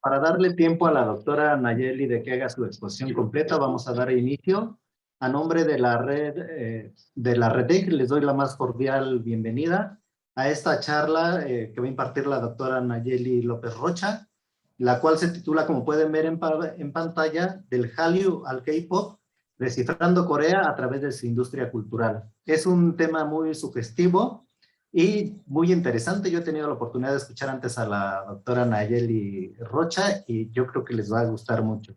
Para darle tiempo a la doctora Nayeli de que haga su exposición completa, vamos a dar inicio. A nombre de la REDEC, les doy la más cordial bienvenida a esta charla que va a impartir la doctora Nayeli López Rocha, la cual se titula, como pueden ver en pantalla, Del Hallyu al K-Pop, descifrando Corea a través de su industria cultural. Es un tema muy sugestivo y muy interesante. Yo he tenido la oportunidad de escuchar antes a la doctora Nayeli Rocha y yo creo que les va a gustar mucho.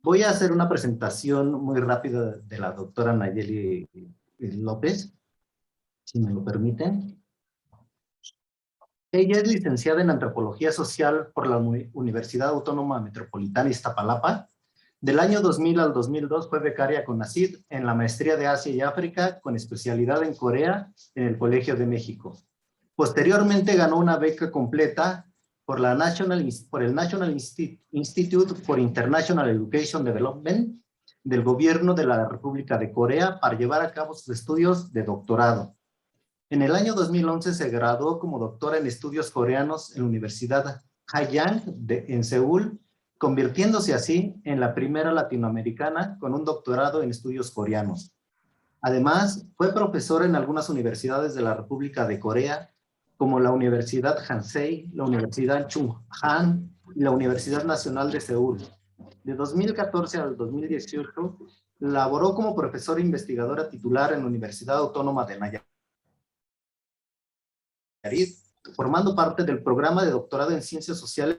Voy a hacer una presentación muy rápida de la doctora Nayeli López, si me lo permiten. Ella es licenciada en Antropología Social por la Universidad Autónoma Metropolitana Iztapalapa. Del año 2000 al 2002 fue becaria CONACYT en la maestría de Asia y África con especialidad en Corea en el Colegio de México. Posteriormente ganó una beca completa por el National Institute for International Education Development del gobierno de la República de Corea para llevar a cabo sus estudios de doctorado. En el año 2011 se graduó como doctora en estudios coreanos en la Universidad Hagyang en Seúl, convirtiéndose así en la primera latinoamericana con un doctorado en estudios coreanos. Además, fue profesora en algunas universidades de la República de Corea, como la Universidad Hansei, la Universidad Chung-Han y la Universidad Nacional de Seúl. De 2014 al 2018, laboró como profesora investigadora titular en la Universidad Autónoma de Nayarit, formando parte del programa de doctorado en Ciencias Sociales.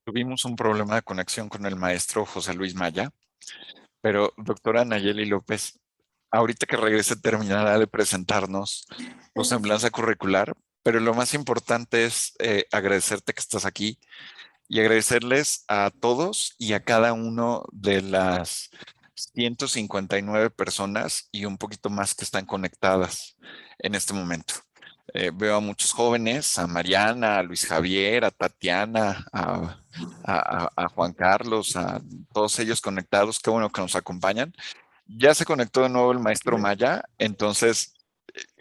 Tuvimos un problema de conexión con el maestro José Luis Maya, pero doctora Nayeli López, ahorita que regrese terminará de presentarnos tu semblanza curricular, pero lo más importante es agradecerte que estás aquí y agradecerles a todos y a cada uno de las 159 personas y un poquito más que están conectadas en este momento. Veo a muchos jóvenes, a Mariana, a Luis Javier, a Tatiana, a Juan Carlos, a todos ellos conectados. Qué bueno que nos acompañan. Ya se conectó de nuevo el maestro Maya, entonces,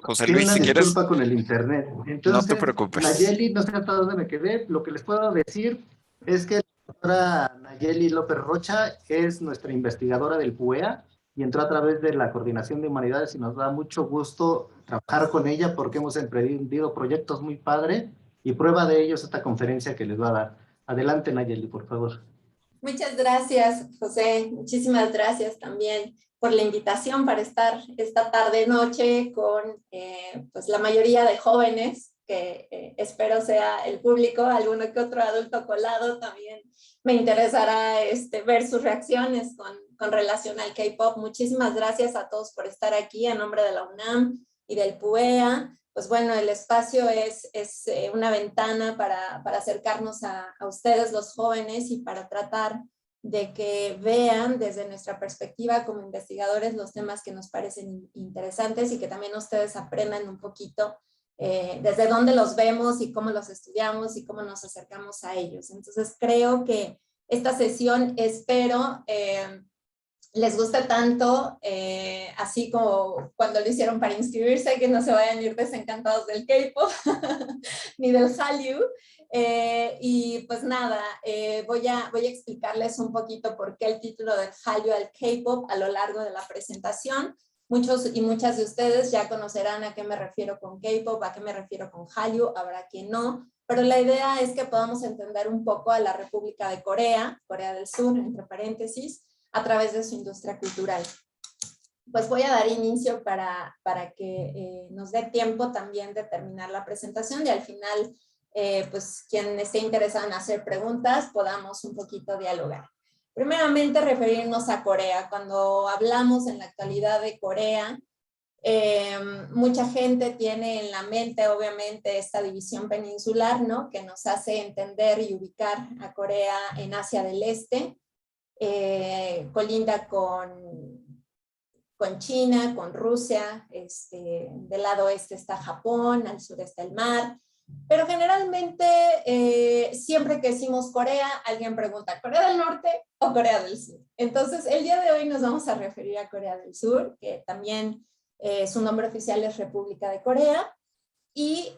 José Tiene Luis, una si quieres, disculpa con el internet. no te Entonces, preocupes. Nayeli, no sé hasta dónde me quedé. Lo que les puedo decir es que la doctora Nayeli López Rocha es nuestra investigadora del PUEA y entró a través de la Coordinación de Humanidades y nos da mucho gusto trabajar con ella porque hemos emprendido proyectos muy padres y prueba de ello es esta conferencia que les va a dar. Adelante, Nayeli, por favor. Muchas gracias, José. Muchísimas gracias también por la invitación para estar esta tarde-noche con pues la mayoría de jóvenes, que espero sea el público, alguno que otro adulto colado también. Me interesará ver sus reacciones con relación al K-pop. Muchísimas gracias a todos por estar aquí a nombre de la UNAM y del PUEA. Pues bueno, el espacio es una ventana para acercarnos a ustedes los jóvenes y para tratar de que vean desde nuestra perspectiva como investigadores los temas que nos parecen interesantes y que también ustedes aprendan un poquito desde dónde los vemos y cómo los estudiamos y cómo nos acercamos a ellos. Entonces creo que esta sesión espero les gusta tanto, así como cuando lo hicieron para inscribirse, que no se vayan a ir desencantados del K-pop ni del Hallyu. Y pues nada, voy a explicarles un poquito por qué el título del Hallyu al K-pop a lo largo de la presentación. Muchos y muchas de ustedes ya conocerán a qué me refiero con K-pop, a qué me refiero con Hallyu, habrá quien no, pero la idea es que podamos entender un poco a la República de Corea, Corea del Sur, entre paréntesis, a través de su industria cultural. Pues voy a dar inicio para que nos dé tiempo también de terminar la presentación y al final, pues quien esté interesado en hacer preguntas, podamos un poquito dialogar. Primeramente, referirnos a Corea. Cuando hablamos en la actualidad de Corea, mucha gente tiene en la mente, obviamente, esta división peninsular, ¿no? Que nos hace entender y ubicar a Corea en Asia del Este. Colinda con China, con Rusia, del lado oeste está Japón, al sur está el mar, pero generalmente siempre que decimos Corea, alguien pregunta, ¿Corea del Norte o Corea del Sur? Entonces, el día de hoy nos vamos a referir a Corea del Sur, que también su nombre oficial es República de Corea, y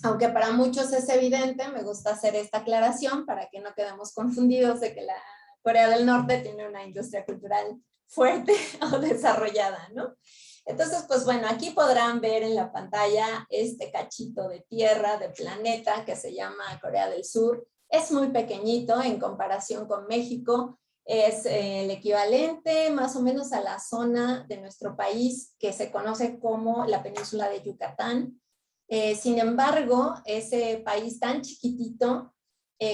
aunque para muchos es evidente, me gusta hacer esta aclaración para que no quedemos confundidos de que la Corea del Norte tiene una industria cultural fuerte o desarrollada, ¿no? Entonces, pues bueno, aquí podrán ver en la pantalla este cachito de tierra, de planeta, que se llama Corea del Sur. Es muy pequeñito en comparación con México. Es el equivalente más o menos a la zona de nuestro país que se conoce como la península de Yucatán. Sin embargo, ese país tan chiquitito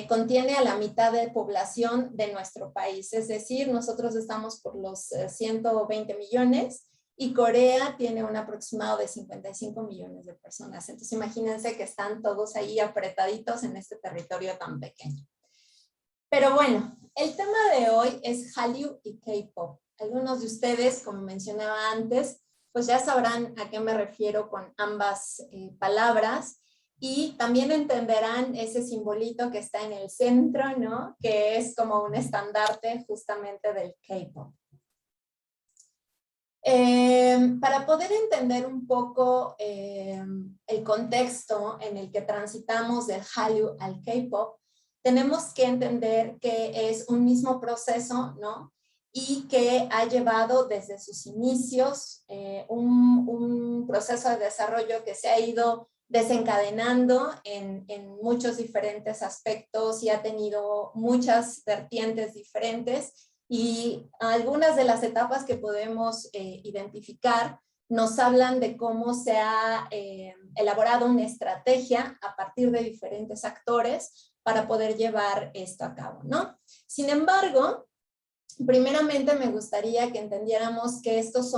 contiene a la mitad de población de nuestro país. Es decir, nosotros estamos por los 120 millones y Corea tiene un aproximado de 55 millones de personas. Entonces, imagínense que están todos ahí apretaditos en este territorio tan pequeño. Pero bueno, el tema de hoy es Hallyu y K-pop. Algunos de ustedes, como mencionaba antes, pues ya sabrán a qué me refiero con ambas palabras y también entenderán ese simbolito que está en el centro, ¿no? Que es como un estandarte justamente del K-pop. Para poder entender un poco el contexto en el que transitamos del Hallyu al K-pop, tenemos que entender que es un mismo proceso, ¿no? Y que ha llevado desde sus inicios un proceso de desarrollo que se ha ido desencadenando en muchos diferentes aspectos y ha tenido muchas vertientes diferentes. Y algunas de las etapas que podemos identificar nos hablan de cómo se ha elaborado una estrategia a partir de diferentes actores para poder llevar esto a cabo, ¿no? Sin embargo, primeramente me gustaría que entendiéramos que estos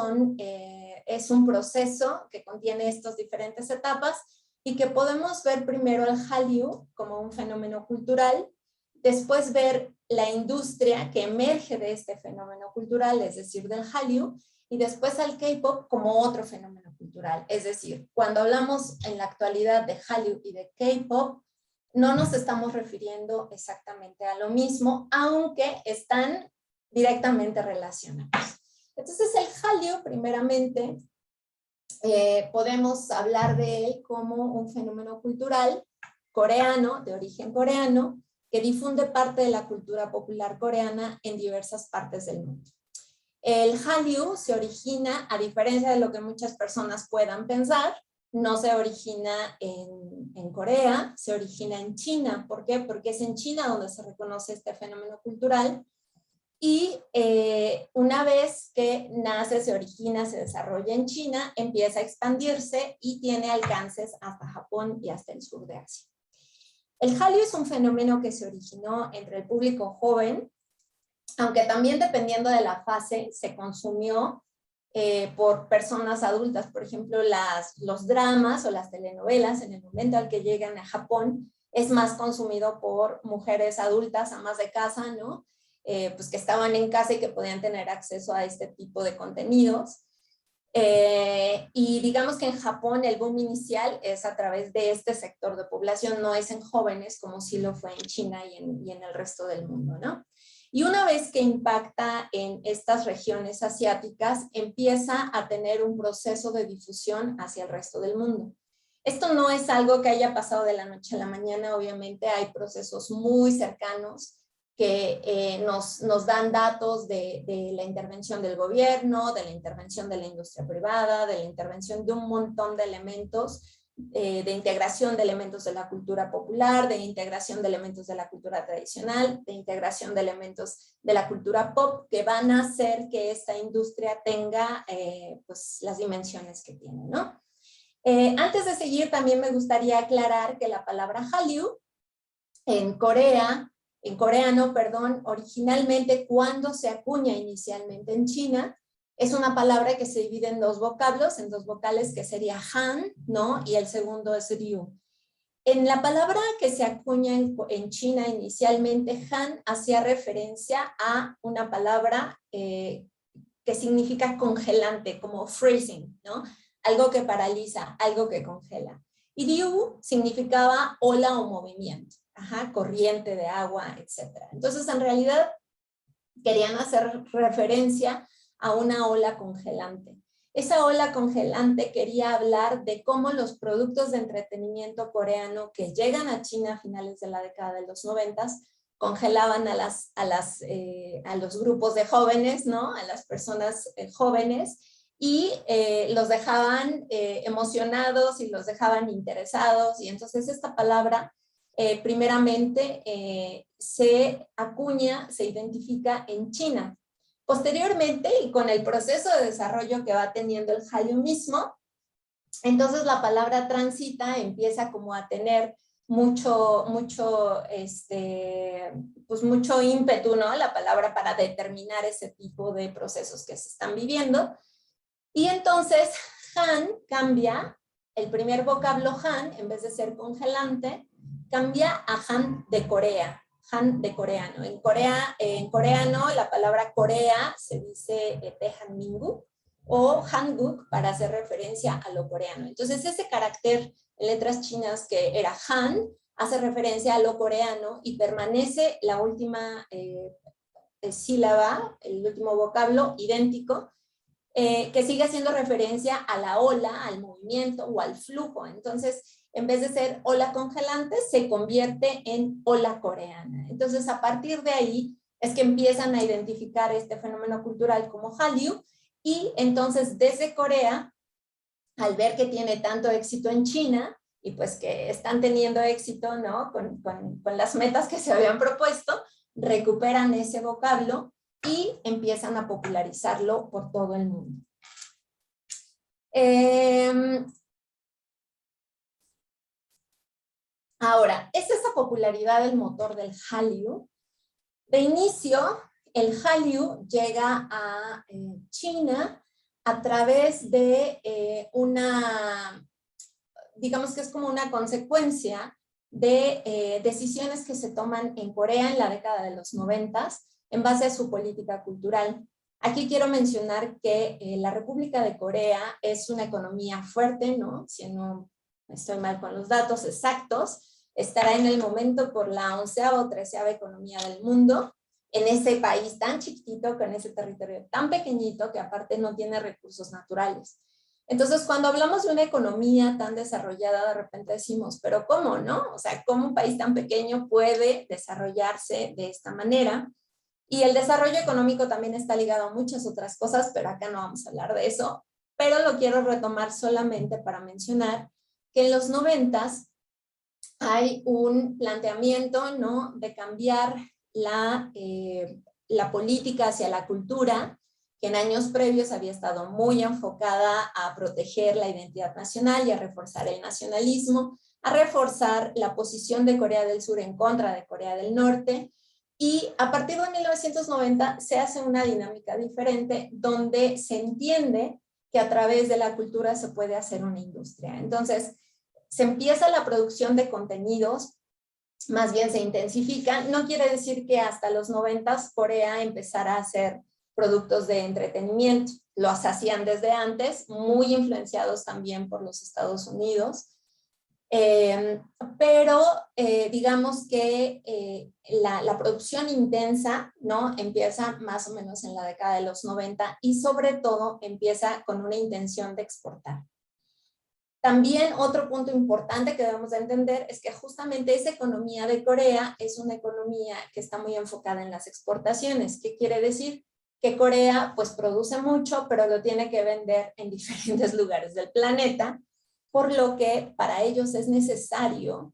es un proceso que contiene estas diferentes etapas y que podemos ver primero al Hallyu como un fenómeno cultural, después ver la industria que emerge de este fenómeno cultural, es decir, del Hallyu, y después al K-pop como otro fenómeno cultural. Es decir, cuando hablamos en la actualidad de Hallyu y de K-pop, no nos estamos refiriendo exactamente a lo mismo, aunque están directamente relacionados. Entonces, el Hallyu, primeramente, podemos hablar de él como un fenómeno cultural coreano, de origen coreano, que difunde parte de la cultura popular coreana en diversas partes del mundo. El Hallyu se origina, a diferencia de lo que muchas personas puedan pensar, no se origina en Corea, se origina en China. ¿Por qué? Porque es en China donde se reconoce este fenómeno cultural y una vez que nace, se origina, se desarrolla en China, empieza a expandirse y tiene alcances hasta Japón y hasta el sur de Asia. El Hallyu es un fenómeno que se originó entre el público joven, aunque también dependiendo de la fase se consumió por personas adultas. Por ejemplo, los dramas o las telenovelas en el momento al que llegan a Japón es más consumido por mujeres adultas, amas de casa, ¿no? Pues que estaban en casa y que podían tener acceso a este tipo de contenidos. Y digamos que en Japón el boom inicial es a través de este sector de población, no es en jóvenes como sí lo fue en China y en el resto del mundo, ¿no? Y una vez que impacta en estas regiones asiáticas, empieza a tener un proceso de difusión hacia el resto del mundo. Esto no es algo que haya pasado de la noche a la mañana, obviamente hay procesos muy cercanos que nos dan datos de la intervención del gobierno, de la intervención de la industria privada, de la intervención de un montón de elementos, de integración de elementos de la cultura popular, de integración de elementos de la cultura tradicional, de integración de elementos de la cultura pop, que van a hacer que esta industria tenga pues, las dimensiones que tiene, ¿no? Antes de seguir, también me gustaría aclarar que la palabra Hallyu en coreano, originalmente cuando se acuña inicialmente en China, es una palabra que se divide en dos vocablos, en dos vocales que sería Han, ¿no? Y el segundo es Ryu. En la palabra que se acuña en China inicialmente, Han hacía referencia a una palabra que significa congelante, como freezing, ¿no? Algo que paraliza, algo que congela. Y Ryu significaba ola o movimiento, corriente de agua, etc. Entonces, en realidad, querían hacer referencia a una ola congelante. Esa ola congelante quería hablar de cómo los productos de entretenimiento coreano que llegan a China a finales de la década de los 90 congelaban a los grupos de jóvenes, ¿no? A las personas jóvenes, y los dejaban emocionados y los dejaban interesados. Y entonces esta palabra primeramente se acuña, se identifica en China. Posteriormente, y con el proceso de desarrollo que va teniendo el Hallyu mismo, entonces la palabra transita, empieza como a tener mucho ímpetu, ¿no? La palabra para determinar ese tipo de procesos que se están viviendo. Y entonces Han cambia, el primer vocablo Han, en vez de ser congelante, cambia a Han de Corea. Han de coreano. En coreano, la palabra Corea se dice Tehanmingu o Hanguk para hacer referencia a lo coreano. Entonces, ese carácter en letras chinas que era Han hace referencia a lo coreano y permanece la última sílaba, el último vocablo idéntico, que sigue haciendo referencia a la ola, al movimiento o al flujo. Entonces, en vez de ser ola congelante, se convierte en ola coreana. Entonces, a partir de ahí es que empiezan a identificar este fenómeno cultural como Hallyu, y entonces desde Corea, al ver que tiene tanto éxito en China, y pues que están teniendo éxito, ¿no? con las metas que se habían propuesto, recuperan ese vocablo y empiezan a popularizarlo por todo el mundo. Ahora, ¿es esa popularidad el motor del Hallyu? De inicio, el Hallyu llega a China a través de digamos que es como una consecuencia de decisiones que se toman en Corea en la década de los 90 en base a su política cultural. Aquí quiero mencionar que la República de Corea es una economía fuerte, ¿no? Si no estoy mal con los datos exactos, estará en el momento por la 11ª o 13ª economía del mundo, en ese país tan chiquitito, con ese territorio tan pequeñito que aparte no tiene recursos naturales. Entonces, cuando hablamos de una economía tan desarrollada, de repente decimos, ¿pero cómo, no? O sea, ¿cómo un país tan pequeño puede desarrollarse de esta manera? Y el desarrollo económico también está ligado a muchas otras cosas, pero acá no vamos a hablar de eso. Pero lo quiero retomar solamente para mencionar que en los 90s hay un planteamiento, ¿no? De cambiar la política hacia la cultura, que en años previos había estado muy enfocada a proteger la identidad nacional y a reforzar el nacionalismo, a reforzar la posición de Corea del Sur en contra de Corea del Norte. Y a partir de 1990 se hace una dinámica diferente donde se entiende que a través de la cultura se puede hacer una industria. Entonces, se empieza la producción de contenidos, más bien se intensifica. No quiere decir que hasta los 90s Corea empezara a hacer productos de entretenimiento. Los hacían desde antes, muy influenciados también por los Estados Unidos. Pero digamos que la producción intensa, ¿no? Empieza más o menos en la década de los 90 y sobre todo empieza con una intención de exportar. También otro punto importante que debemos de entender es que justamente esa economía de Corea es una economía que está muy enfocada en las exportaciones. ¿Qué quiere decir? Que Corea pues produce mucho, pero lo tiene que vender en diferentes lugares del planeta, por lo que para ellos es necesario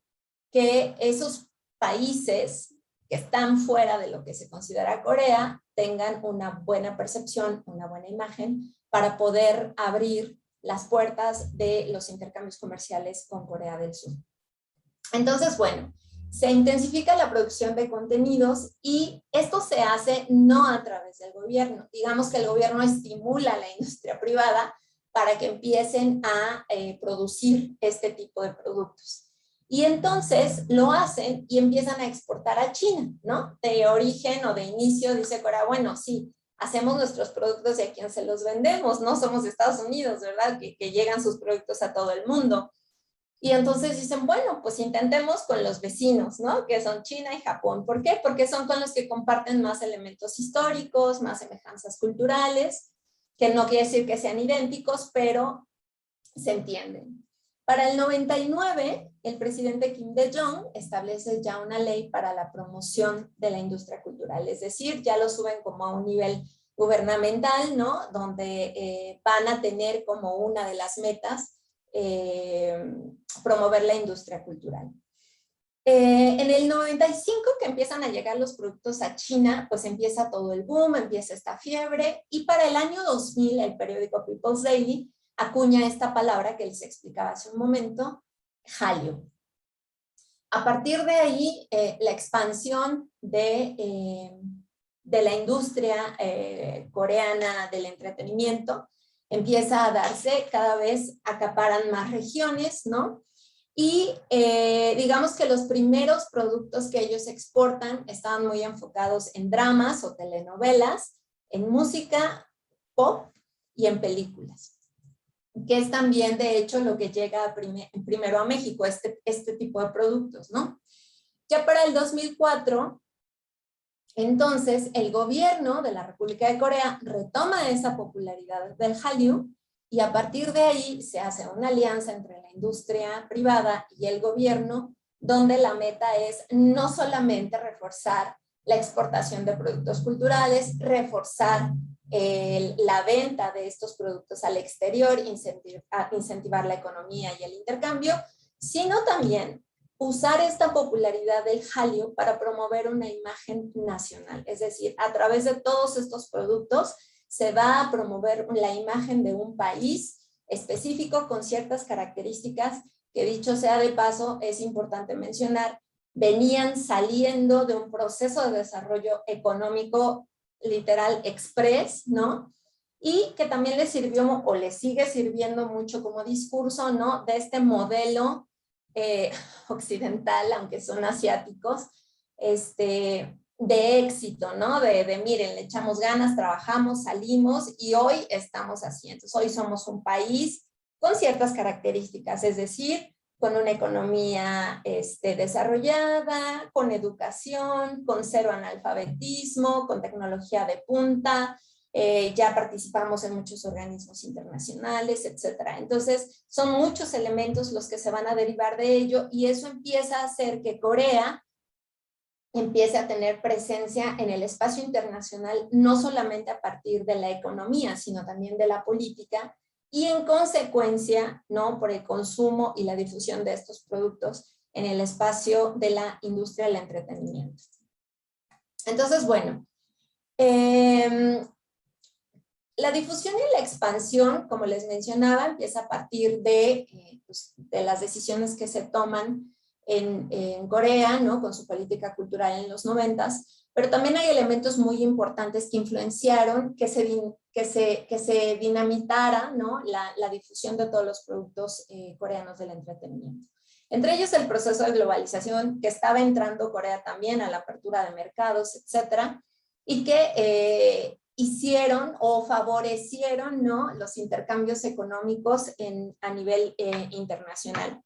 que esos países que están fuera de lo que se considera Corea tengan una buena percepción, una buena imagen, para poder abrir las puertas de los intercambios comerciales con Corea del Sur. Entonces, bueno, se intensifica la producción de contenidos y esto se hace no a través del gobierno. Digamos que el gobierno estimula a la industria privada para que empiecen a producir este tipo de productos. Y entonces lo hacen y empiezan a exportar a China, ¿no? De origen o de inicio dice Corea, bueno, sí, hacemos nuestros productos y a quién se los vendemos, no somos Estados Unidos, ¿verdad? Que llegan sus productos a todo el mundo. Y entonces dicen, bueno, pues intentemos con los vecinos, ¿no? Que son China y Japón. ¿Por qué? Porque son con los que comparten más elementos históricos, más semejanzas culturales, que no quiere decir que sean idénticos, pero se entienden. Para el 99, el presidente Kim Dae-jung establece ya una ley para la promoción de la industria cultural, es decir, ya lo suben como a un nivel gubernamental, ¿no? Donde van a tener como una de las metas promover la industria cultural. En el 95, que empiezan a llegar los productos a China, pues empieza todo el boom, empieza esta fiebre, y para el año 2000, el periódico People's Daily acuña esta palabra que les explicaba hace un momento, Hallyu. A partir de ahí, la expansión de la industria coreana del entretenimiento empieza a darse, cada vez acaparan más regiones, ¿no? Y digamos que los primeros productos que ellos exportan estaban muy enfocados en dramas o telenovelas, en música, pop y en películas, que es también de hecho lo que llega primero a México, este tipo de productos, ¿no? Ya para el 2004, entonces el gobierno de la República de Corea retoma esa popularidad del Hallyu y a partir de ahí se hace una alianza entre la industria privada y el gobierno, donde la meta es no solamente reforzar la exportación de productos culturales, reforzar la venta de estos productos al exterior, incentivar la economía y el intercambio, sino también usar esta popularidad del Hallyu para promover una imagen nacional. Es decir, a través de todos estos productos se va a promover la imagen de un país específico con ciertas características que, dicho sea de paso, es importante mencionar, venían saliendo de un proceso de desarrollo económico literal express, ¿no? Y que también le sirvió o le sigue sirviendo mucho como discurso, ¿no? De este modelo occidental, aunque son asiáticos, de éxito, ¿no? De miren, le echamos ganas, trabajamos, salimos y hoy estamos haciendo. Hoy somos un país con ciertas características, es decir, con una economía desarrollada, con educación, con cero analfabetismo, con tecnología de punta, ya participamos en muchos organismos internacionales, etcétera. Entonces, son muchos elementos los que se van a derivar de ello y eso empieza a hacer que Corea empiece a tener presencia en el espacio internacional, no solamente a partir de la economía, sino también de la política y en consecuencia, ¿no? Por el consumo y la difusión de estos productos en el espacio de la industria del entretenimiento. Entonces, bueno, la difusión y la expansión, como les mencionaba, empieza a partir de las decisiones que se toman en Corea, ¿no? Con su política cultural en los 90s, pero también hay elementos muy importantes que influenciaron que se dinamitara, ¿no? la difusión de todos los productos coreanos del entretenimiento. Entre ellos el proceso de globalización que estaba entrando Corea también a la apertura de mercados, etcétera, y que hicieron o favorecieron, ¿no? los intercambios económicos a nivel internacional.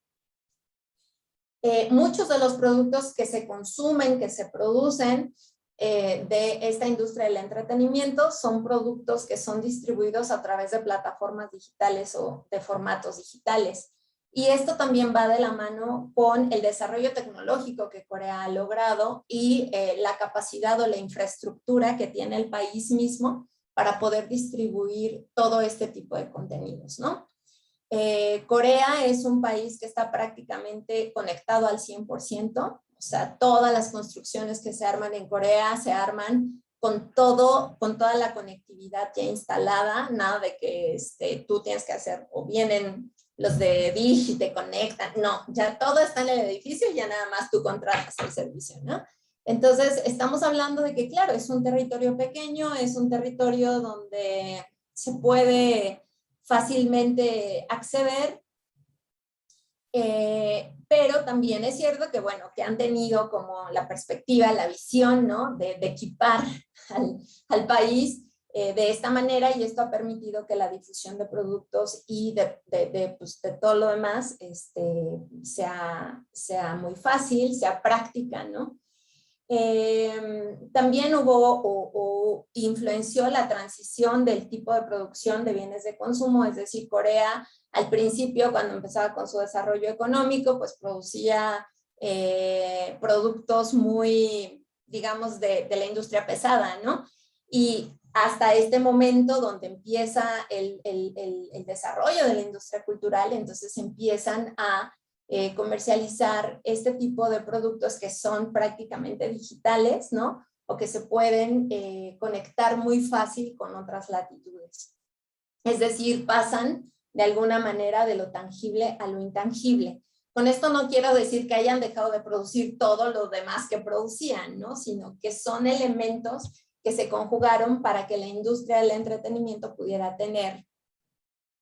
Muchos de los productos que se consumen, que se producen de esta industria del entretenimiento son productos que son distribuidos a través de plataformas digitales o de formatos digitales. Y esto también va de la mano con el desarrollo tecnológico que Corea ha logrado y la capacidad o la infraestructura que tiene el país mismo para poder distribuir todo este tipo de contenidos, ¿no? Corea es un país que está prácticamente conectado al 100%, o sea, todas las construcciones que se arman en Corea se arman con toda la conectividad ya instalada, nada de que tú tienes que hacer, o vienen los de Digi, te conectan, no, ya todo está en el edificio y ya nada más tú contratas el servicio, ¿no? Entonces, estamos hablando de que, claro, es un territorio pequeño, es un territorio donde se puede fácilmente acceder, pero también es cierto que, bueno, que han tenido como la perspectiva, la visión, ¿no? de equipar al país de esta manera, y esto ha permitido que la difusión de productos y pues, de todo lo demás sea muy fácil, sea práctica, ¿no? También hubo influenció la transición del tipo de producción de bienes de consumo, es decir, Corea al principio, cuando empezaba con su desarrollo económico, pues producía productos muy, digamos, de la industria pesada, ¿no? Y hasta este momento donde empieza el desarrollo de la industria cultural, entonces empiezan a comercializar este tipo de productos que son prácticamente digitales, ¿no? O que se pueden conectar muy fácil con otras latitudes. Es decir, pasan de alguna manera de lo tangible a lo intangible. Con esto no quiero decir que hayan dejado de producir todo lo demás que producían, ¿no? Sino que son elementos que se conjugaron para que la industria del entretenimiento pudiera tener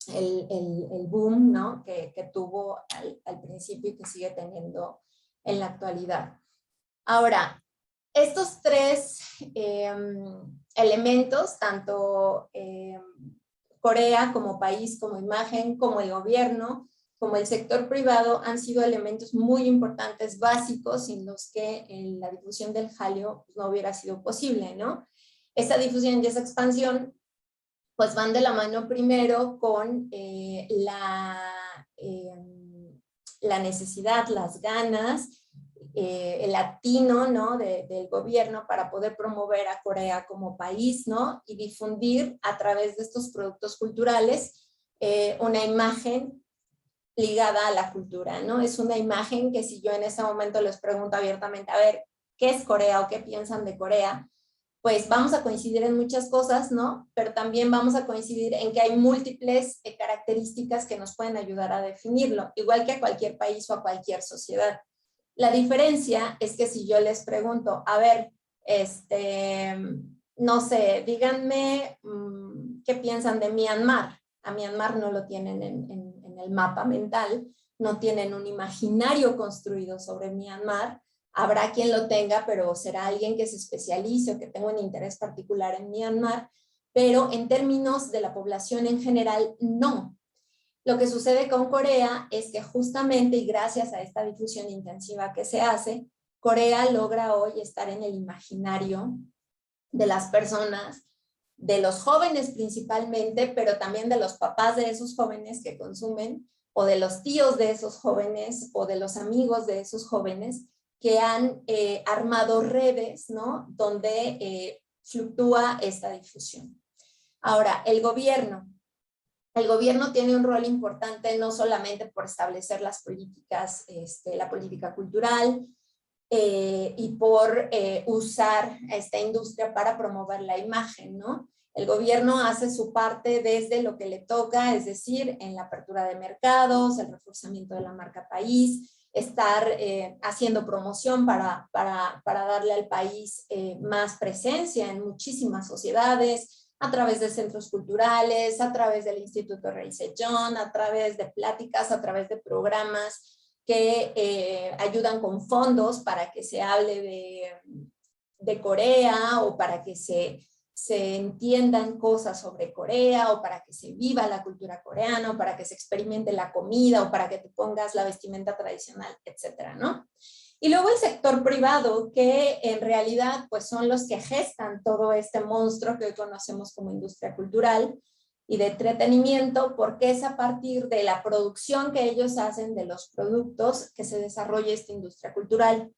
el boom, ¿no? que tuvo al principio y que sigue teniendo en la actualidad. Ahora, estos tres elementos, tanto Corea como país, como imagen, como el gobierno, como el sector privado, han sido elementos muy importantes, básicos, sin los que la difusión del Hallyu no hubiera sido posible, ¿no? Esa difusión y esa expansión pues van de la mano primero con la necesidad, las ganas, el latino, ¿no? del gobierno para poder promover a Corea como país, ¿no? Y difundir a través de estos productos culturales una imagen ligada a la cultura, ¿no? Es una imagen que si yo en ese momento les pregunto abiertamente, a ver, ¿qué es Corea o qué piensan de Corea? Pues vamos a coincidir en muchas cosas, ¿no? Pero también vamos a coincidir en que hay múltiples características que nos pueden ayudar a definirlo, igual que a cualquier país o a cualquier sociedad. La diferencia es que si yo les pregunto, a ver, no sé, díganme qué piensan de Myanmar. A Myanmar no lo tienen en el mapa mental, no tienen un imaginario construido sobre Myanmar. Habrá quien lo tenga, pero será alguien que se especialice o que tenga un interés particular en Myanmar, pero en términos de la población en general, no. Lo que sucede con Corea es que justamente y gracias a esta difusión intensiva que se hace, Corea logra hoy estar en el imaginario de las personas, de los jóvenes principalmente, pero también de los papás de esos jóvenes que consumen, o de los tíos de esos jóvenes, o de los amigos de esos jóvenes, que han armado redes, ¿no? Donde fluctúa esta difusión. Ahora, el gobierno tiene un rol importante no solamente por establecer las políticas, la política cultural y por usar a esta industria para promover la imagen, ¿no? El gobierno hace su parte desde lo que le toca, es decir, en la apertura de mercados, el reforzamiento de la marca país, estar haciendo promoción para darle al país más presencia en muchísimas sociedades, a través de centros culturales, a través del Instituto Rey Sejong, a través de pláticas, a través de programas que ayudan con fondos para que se hable de Corea o para que se entiendan cosas sobre Corea o para que se viva la cultura coreana o para que se experimente la comida o para que te pongas la vestimenta tradicional, etcétera, ¿no? Y luego el sector privado, que en realidad pues son los que gestan todo este monstruo que hoy conocemos como industria cultural y de entretenimiento, porque es a partir de la producción que ellos hacen de los productos que se desarrolla esta industria cultural.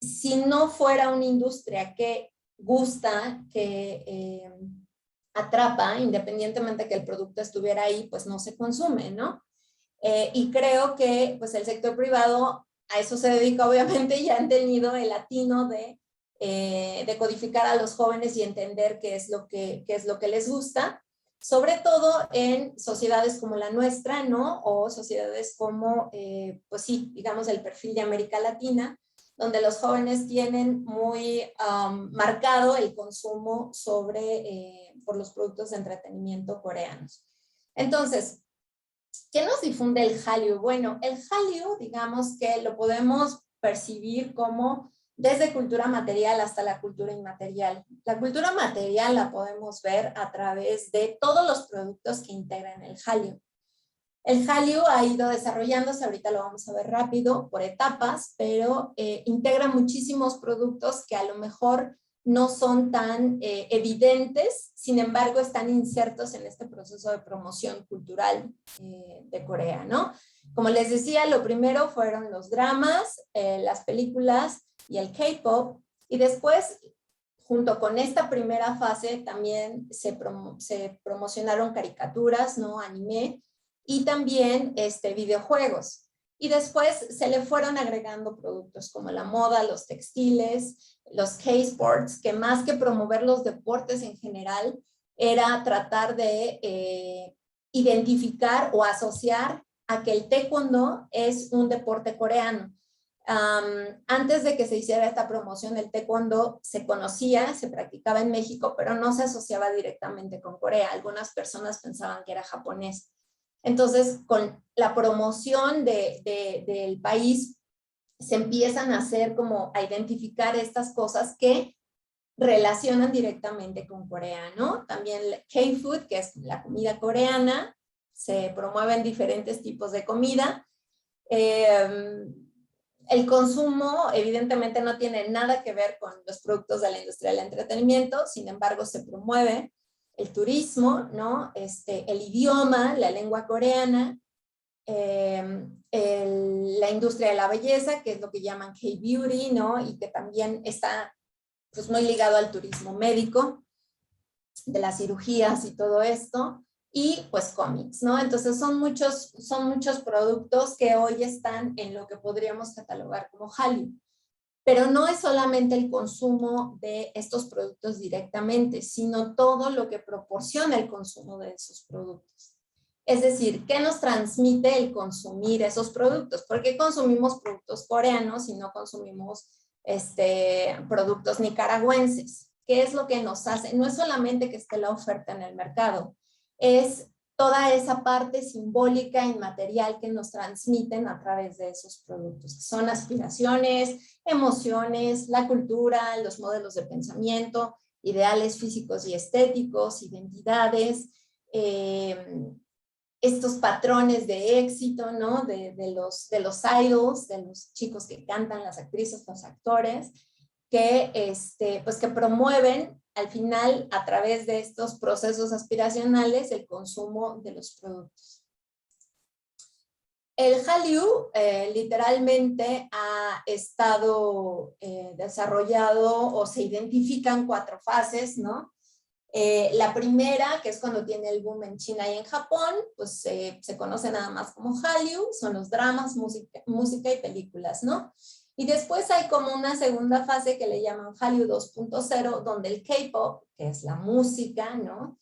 Si no fuera una industria que gusta, que atrapa, independientemente que el producto estuviera ahí, pues no se consume, ¿no? Y creo que pues el sector privado a eso se dedica obviamente y han tenido el atino de codificar a los jóvenes y entender qué es lo que les gusta, sobre todo en sociedades como la nuestra, ¿no? O sociedades como, pues sí, digamos el perfil de América Latina, donde los jóvenes tienen muy marcado el consumo por los productos de entretenimiento coreanos. Entonces, ¿qué nos difunde el Hallyu? Bueno, el Hallyu, digamos que lo podemos percibir como desde cultura material hasta la cultura inmaterial. La cultura material la podemos ver a través de todos los productos que integran el Hallyu. El Hallyu ha ido desarrollándose, ahorita lo vamos a ver rápido, por etapas, pero integra muchísimos productos que a lo mejor no son tan evidentes, sin embargo están insertos en este proceso de promoción cultural de Corea, ¿no? Como les decía, lo primero fueron los dramas, las películas y el K-pop, y después, junto con esta primera fase, también se promocionaron caricaturas, ¿no? Anime, y también videojuegos. Y después se le fueron agregando productos como la moda, los textiles, los K-sports, que más que promover los deportes en general, era tratar de identificar o asociar a que el taekwondo es un deporte coreano. Antes de que se hiciera esta promoción, el taekwondo se conocía, se practicaba en México, pero no se asociaba directamente con Corea. Algunas personas pensaban que era japonés. Entonces, con la promoción del país, se empiezan a hacer como a identificar estas cosas que relacionan directamente con Corea, ¿no? También K-food, que es la comida coreana, se promueven diferentes tipos de comida. El consumo evidentemente no tiene nada que ver con los productos de la industria del entretenimiento, sin embargo se promueve el turismo, ¿no? El idioma, la lengua coreana, la industria de la belleza, que es lo que llaman K-beauty, ¿no? Y que también está pues, muy ligado al turismo médico, de las cirugías y todo esto, y pues cómics, ¿no? Entonces son muchos productos que hoy están en lo que podríamos catalogar como Hallyu. Pero no es solamente el consumo de estos productos directamente, sino todo lo que proporciona el consumo de esos productos. Es decir, ¿qué nos transmite el consumir esos productos? ¿Por qué consumimos productos coreanos y no consumimos productos nicaragüenses? ¿Qué es lo que nos hace? No es solamente que esté la oferta en el mercado, es toda esa parte simbólica, inmaterial que nos transmiten a través de esos productos, que son aspiraciones, emociones, la cultura, los modelos de pensamiento, ideales físicos y estéticos, identidades, estos patrones de éxito, ¿no? de los idols, de los chicos que cantan, las actrices, los actores, que, pues que promueven al final, a través de estos procesos aspiracionales, el consumo de los productos. El Hallyu literalmente ha estado desarrollado o se identifican 4 fases, ¿no? La primera, que es cuando tiene el boom en China y en Japón, pues se conoce nada más como Hallyu, son los dramas, música y películas, ¿no? Y después hay como una segunda fase que le llaman Hallyu 2.0, donde el K-pop, que es la música, ¿no?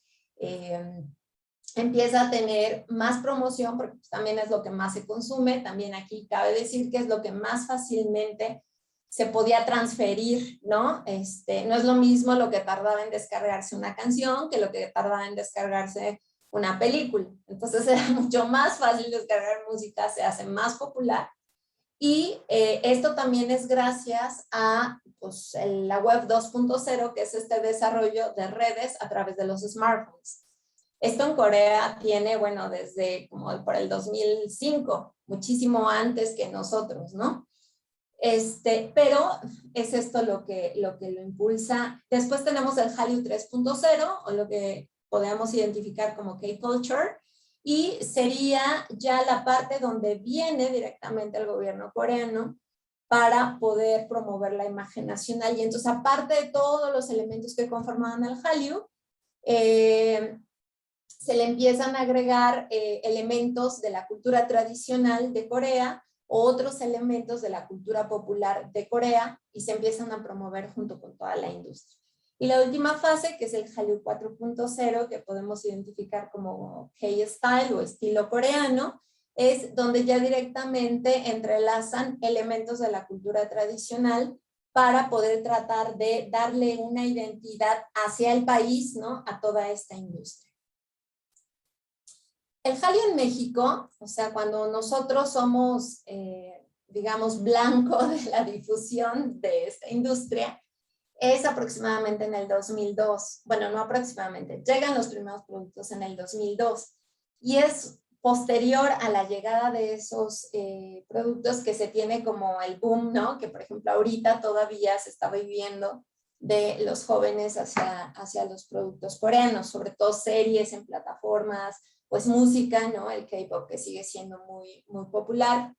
Empieza a tener más promoción, porque también es lo que más se consume. También aquí cabe decir que es lo que más fácilmente se podía transferir, ¿no? No es lo mismo lo que tardaba en descargarse una canción que lo que tardaba en descargarse una película. Entonces era mucho más fácil descargar música, se hace más popular. Y esto también es gracias a pues, la web 2.0, que es este desarrollo de redes a través de los smartphones. Esto en Corea tiene, bueno, desde como por el 2005, muchísimo antes que nosotros, ¿no? Pero es esto lo que lo impulsa. Después tenemos el Hallyu 3.0, o lo que podemos identificar como K-Culture, y sería ya la parte donde viene directamente el gobierno coreano para poder promover la imagen nacional. Y entonces, aparte de todos los elementos que conformaban el Hallyu, se le empiezan a agregar elementos de la cultura tradicional de Corea, otros elementos de la cultura popular de Corea, y se empiezan a promover junto con toda la industria. Y la última fase, que es el Hallyu 4.0, que podemos identificar como K-Style o estilo coreano, es donde ya directamente entrelazan elementos de la cultura tradicional para poder tratar de darle una identidad hacia el país, ¿no? A toda esta industria. El Hallyu en México, o sea, cuando nosotros somos digamos, blanco de la difusión de esta industria es aproximadamente en el 2002. Bueno, no aproximadamente, llegan los primeros productos en el 2002 y es posterior a la llegada de esos productos que se tiene como el boom, ¿no? Que por ejemplo ahorita todavía se está viviendo de los jóvenes hacia los productos coreanos, sobre todo series en plataformas, pues música, ¿no? El K-pop que sigue siendo muy, muy popular.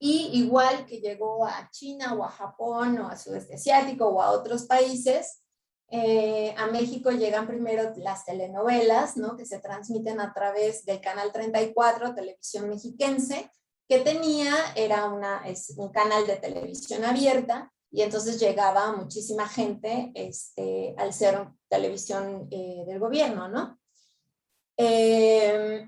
Y igual que llegó a China o a Japón o a Sudeste Asiático o a otros países, a México llegan primero las telenovelas, ¿no? Que se transmiten a través del Canal 34, Televisión Mexiquense, que era un canal de televisión abierta, y entonces llegaba muchísima gente al ser televisión del gobierno, ¿no? Se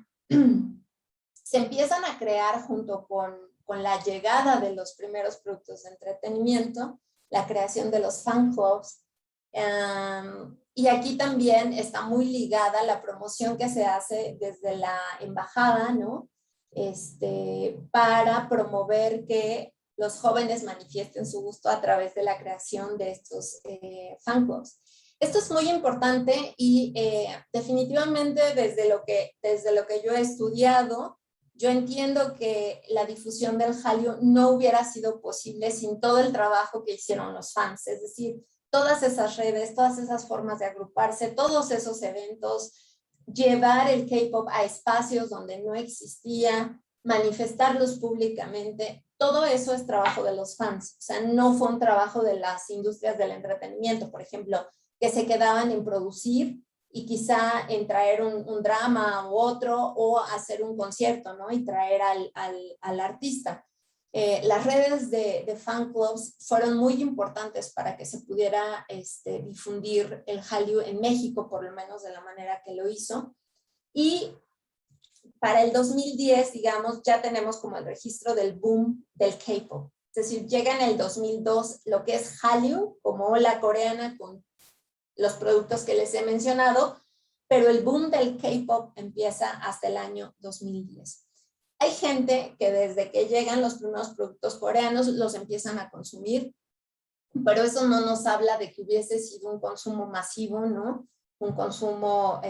empiezan a crear junto con la llegada de los primeros productos de entretenimiento, la creación de los fan clubs, y aquí también está muy ligada la promoción que se hace desde la embajada, ¿no? Para promover que los jóvenes manifiesten su gusto a través de la creación de estos fan clubs. Esto es muy importante y definitivamente desde lo que yo he estudiado, yo entiendo que la difusión del Hallyu no hubiera sido posible sin todo el trabajo que hicieron los fans, es decir, todas esas redes, todas esas formas de agruparse, todos esos eventos, llevar el K-pop a espacios donde no existía, manifestarlos públicamente, todo eso es trabajo de los fans, o sea, no fue un trabajo de las industrias del entretenimiento, por ejemplo, que se quedaban en producir y quizá en traer un drama u otro o hacer un concierto, ¿no? Y traer al artista. Las redes de fan clubs fueron muy importantes para que se pudiera difundir el Hallyu en México, por lo menos de la manera que lo hizo. Y para el 2010, digamos, ya tenemos como el registro del boom del K-pop. Es decir, llega en el 2002 lo que es Hallyu, como ola coreana con los productos que les he mencionado, pero el boom del K-pop empieza hasta el año 2010. Hay gente que desde que llegan los primeros productos coreanos los empiezan a consumir, pero eso no nos habla de que hubiese sido un consumo masivo, ¿no? Un consumo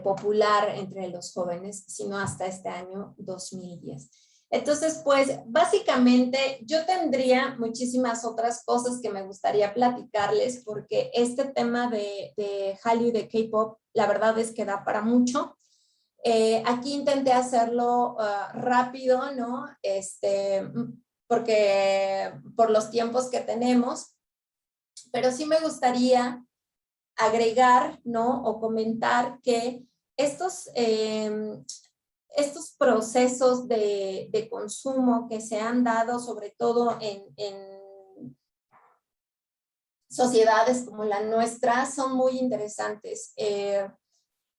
popular entre los jóvenes, sino hasta este año 2010. Entonces, pues, básicamente yo tendría muchísimas otras cosas que me gustaría platicarles porque este tema de Hallyu y de K-pop, la verdad es que da para mucho. Aquí intenté hacerlo rápido, ¿no? Porque por los tiempos que tenemos, pero sí me gustaría agregar, ¿no? O comentar que estos procesos de consumo que se han dado, sobre todo en sociedades como la nuestra, son muy interesantes.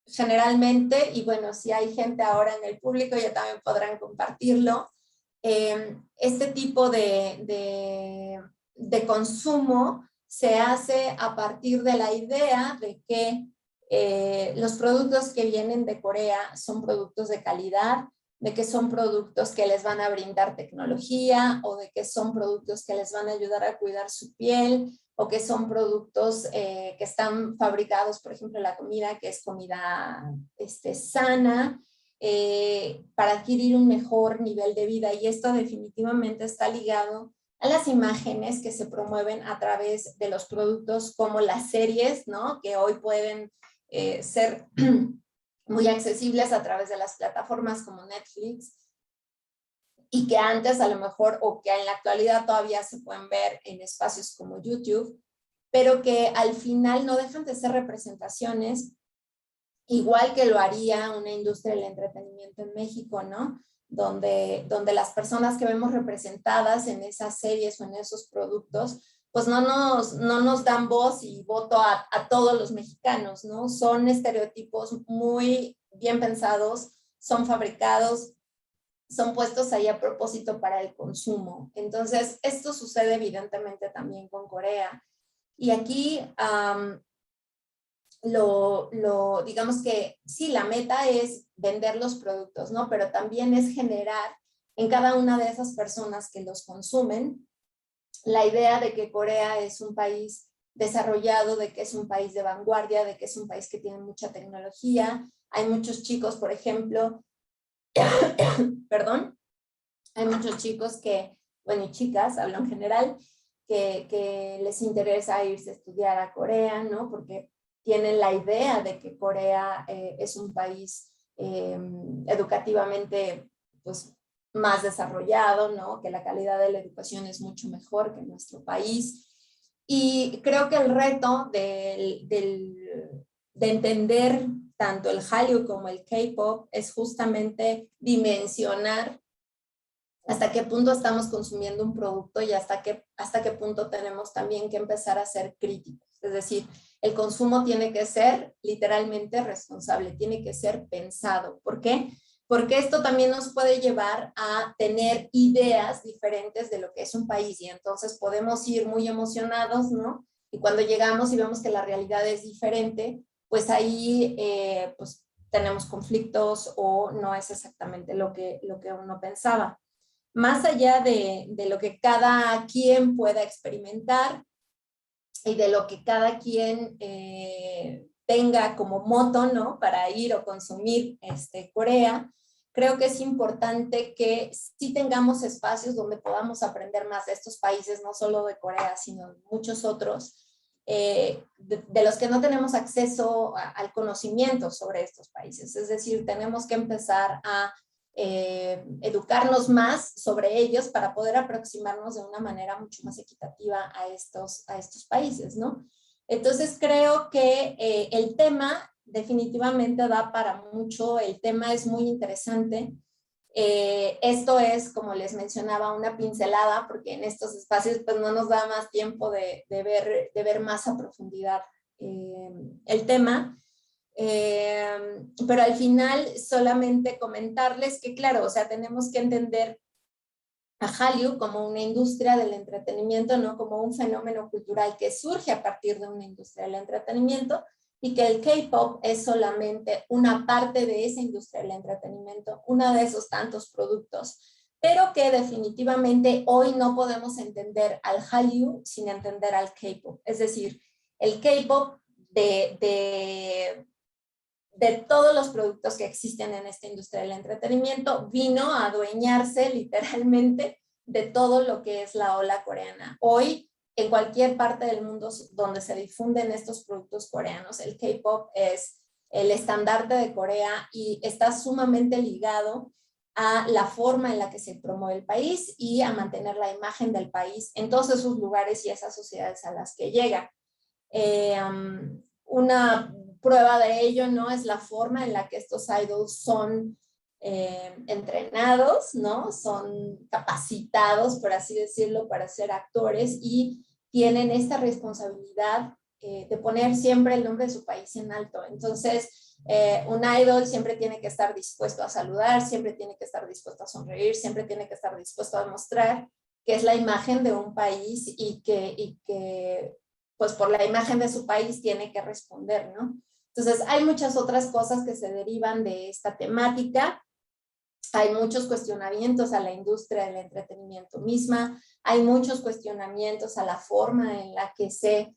Generalmente, y bueno, si hay gente ahora en el público, ya también podrán compartirlo, este tipo de consumo se hace a partir de la idea de que los productos que vienen de Corea son productos de calidad, de que son productos que les van a brindar tecnología o de que son productos que les van a ayudar a cuidar su piel o que son productos que están fabricados, por ejemplo, la comida que es comida sana, para adquirir un mejor nivel de vida. Y esto definitivamente está ligado a las imágenes que se promueven a través de los productos como las series, ¿no? Que hoy pueden ser muy accesibles a través de las plataformas como Netflix y que antes a lo mejor o que en la actualidad todavía se pueden ver en espacios como YouTube, pero que al final no dejan de ser representaciones igual que lo haría una industria del entretenimiento en México, ¿no? Donde las personas que vemos representadas en esas series o en esos productos, pues no nos dan voz y voto a todos los mexicanos, ¿no? Son estereotipos muy bien pensados, son fabricados, son puestos ahí a propósito para el consumo. Entonces, esto sucede evidentemente también con Corea. Y aquí, digamos que sí, la meta es vender los productos, ¿no? Pero también es generar en cada una de esas personas que los consumen la idea de que Corea es un país desarrollado, de que es un país de vanguardia, de que es un país que tiene mucha tecnología. Hay muchos chicos, por ejemplo, perdón, hay muchos chicos que, bueno, y chicas, hablo en general, que les interesa irse a estudiar a Corea, ¿no? Porque tienen la idea de que Corea es un país educativamente, pues, más desarrollado, ¿no? Que la calidad de la educación es mucho mejor que en nuestro país. Y creo que el reto de entender tanto el Hallyu como el K-pop es justamente dimensionar hasta qué punto estamos consumiendo un producto y hasta qué punto tenemos también que empezar a ser críticos. Es decir, el consumo tiene que ser literalmente responsable, tiene que ser pensado. ¿Por qué? Porque esto también nos puede llevar a tener ideas diferentes de lo que es un país y entonces podemos ir muy emocionados, ¿no? Y cuando llegamos y vemos que la realidad es diferente, pues ahí pues tenemos conflictos o no es exactamente lo que uno pensaba. Más allá de lo que cada quien pueda experimentar y de lo que cada quien tenga como moto, ¿no? Para ir o consumir Corea, creo que es importante que sí tengamos espacios donde podamos aprender más de estos países, no solo de Corea, sino de muchos otros, de los que no tenemos acceso al conocimiento sobre estos países. Es decir, tenemos que empezar a educarnos más sobre ellos para poder aproximarnos de una manera mucho más equitativa a estos países, ¿no? Entonces creo que el tema definitivamente da para mucho, el tema es muy interesante. Esto es, como les mencionaba, una pincelada, porque en estos espacios pues no nos da más tiempo de ver más a profundidad el tema. Pero al final solamente comentarles que claro, o sea, tenemos que entender a Hallyu como una industria del entretenimiento, no como un fenómeno cultural que surge a partir de una industria del entretenimiento y que el K-pop es solamente una parte de esa industria del entretenimiento, uno de esos tantos productos, pero que definitivamente hoy no podemos entender al Hallyu sin entender al K-pop. Es decir, el K-pop de todos los productos que existen en esta industria del entretenimiento, vino a adueñarse literalmente de todo lo que es la ola coreana. Hoy, en cualquier parte del mundo donde se difunden estos productos coreanos, el K-pop es el estandarte de Corea y está sumamente ligado a la forma en la que se promueve el país y a mantener la imagen del país en todos esos lugares y esas sociedades a las que llega. Una prueba de ello, ¿no? Es la forma en la que estos idols son entrenados, ¿no? Son capacitados, por así decirlo, para ser actores y tienen esta responsabilidad de poner siempre el nombre de su país en alto. Entonces, un idol siempre tiene que estar dispuesto a saludar, siempre tiene que estar dispuesto a sonreír, siempre tiene que estar dispuesto a demostrar que es la imagen de un país y que pues por la imagen de su país tiene que responder, ¿no? Entonces, hay muchas otras cosas que se derivan de esta temática. Hay muchos cuestionamientos a la industria del entretenimiento misma, hay muchos cuestionamientos a la forma en la que se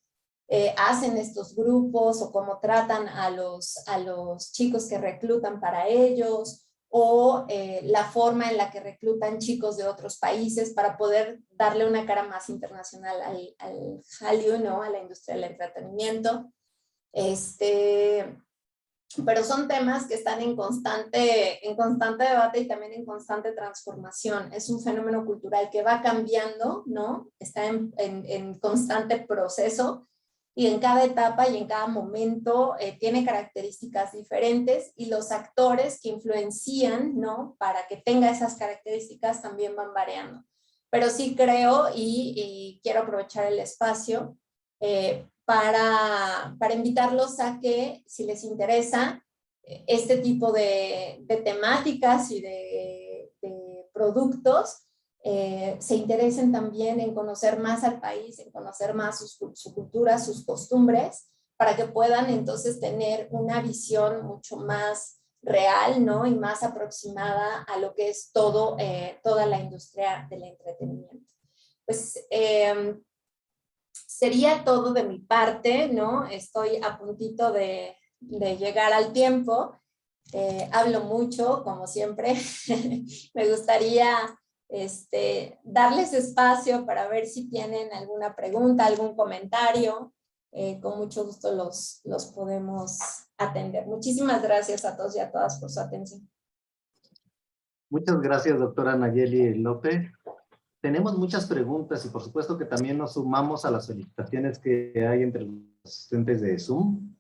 hacen estos grupos o cómo tratan a los chicos que reclutan para ellos, o la forma en la que reclutan chicos de otros países para poder darle una cara más internacional al Hallyu, ¿no? A la industria del entretenimiento. Pero son temas que están en constante debate y también en constante transformación. Es un fenómeno cultural que va cambiando, ¿no? Está en constante proceso y en cada etapa y en cada momento tiene características diferentes y los actores que influencian, ¿no? Para que tenga esas características también van variando. Pero sí creo y quiero aprovechar el espacio para invitarlos a que, si les interesa este tipo de temáticas y de productos, se interesen también en conocer más al país, en conocer más su cultura, sus costumbres, para que puedan entonces tener una visión mucho más real, ¿no? Y más aproximada a lo que es toda la industria del entretenimiento. Pues sería todo de mi parte, ¿no? Estoy a puntito de llegar al tiempo. Hablo mucho, como siempre. Me gustaría darles espacio para ver si tienen alguna pregunta, algún comentario. Con mucho gusto los podemos atender. Muchísimas gracias a todos y a todas por su atención. Muchas gracias, doctora Nayeli López. Tenemos muchas preguntas y por supuesto que también nos sumamos a las felicitaciones que hay entre los asistentes de Zoom.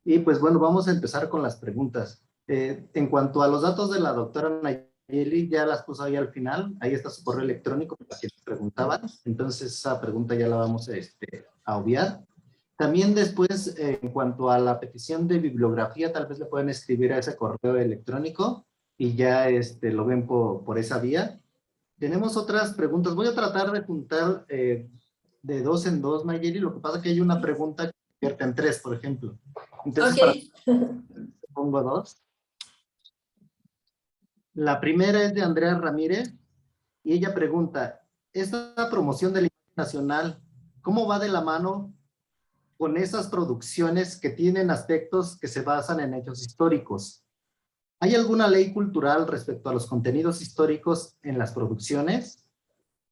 Y pues bueno, vamos a empezar con las preguntas. En cuanto a los datos de la doctora Nayeli, ya las puso ahí al final. Ahí está su correo electrónico para quienes preguntaban. Entonces esa pregunta ya la vamos a obviar. También después, en cuanto a la petición de bibliografía, tal vez le pueden escribir a ese correo electrónico y ya lo ven por esa vía. Tenemos otras preguntas. Voy a tratar de juntar de dos en dos, Nayeli. Lo que pasa es que hay una pregunta que convierte en tres, por ejemplo. Entonces, Okay. pongo dos. La primera es de Andrea Ramírez y ella pregunta, esta promoción del imagen nacional, ¿cómo va de la mano con esas producciones que tienen aspectos que se basan en hechos históricos? ¿Hay alguna ley cultural respecto a los contenidos históricos en las producciones?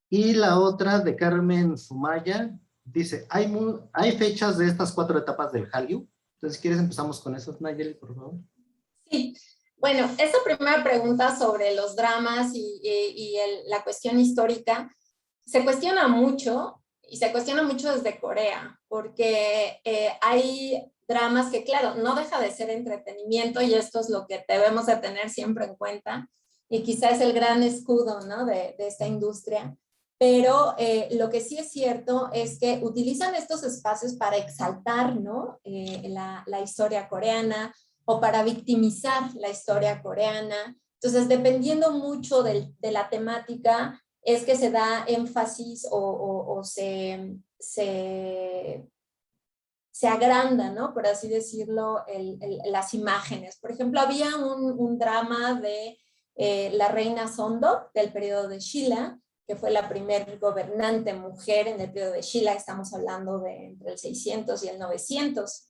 Y la otra de Carmen Sumaya dice, ¿hay fechas de estas 4 etapas del Hallyu? Entonces, si quieres empezamos con esas, Nayeli, por favor. Sí, bueno, esta primera pregunta sobre los dramas y la cuestión histórica se cuestiona mucho y se cuestiona mucho desde Corea, porque hay dramas que, claro, no deja de ser entretenimiento y esto es lo que debemos de tener siempre en cuenta y quizás es el gran escudo, ¿no? de esta industria. Pero lo que sí es cierto es que utilizan estos espacios para exaltar, ¿no? la historia coreana o para victimizar la historia coreana. Entonces, dependiendo mucho de la temática, es que se da énfasis o se agranda, ¿no? Por así decirlo, las imágenes. Por ejemplo, había un drama de la reina Sondok del periodo de Shilla, que fue la primer gobernante mujer en el periodo de Shilla, estamos hablando de entre el 600 y el 900.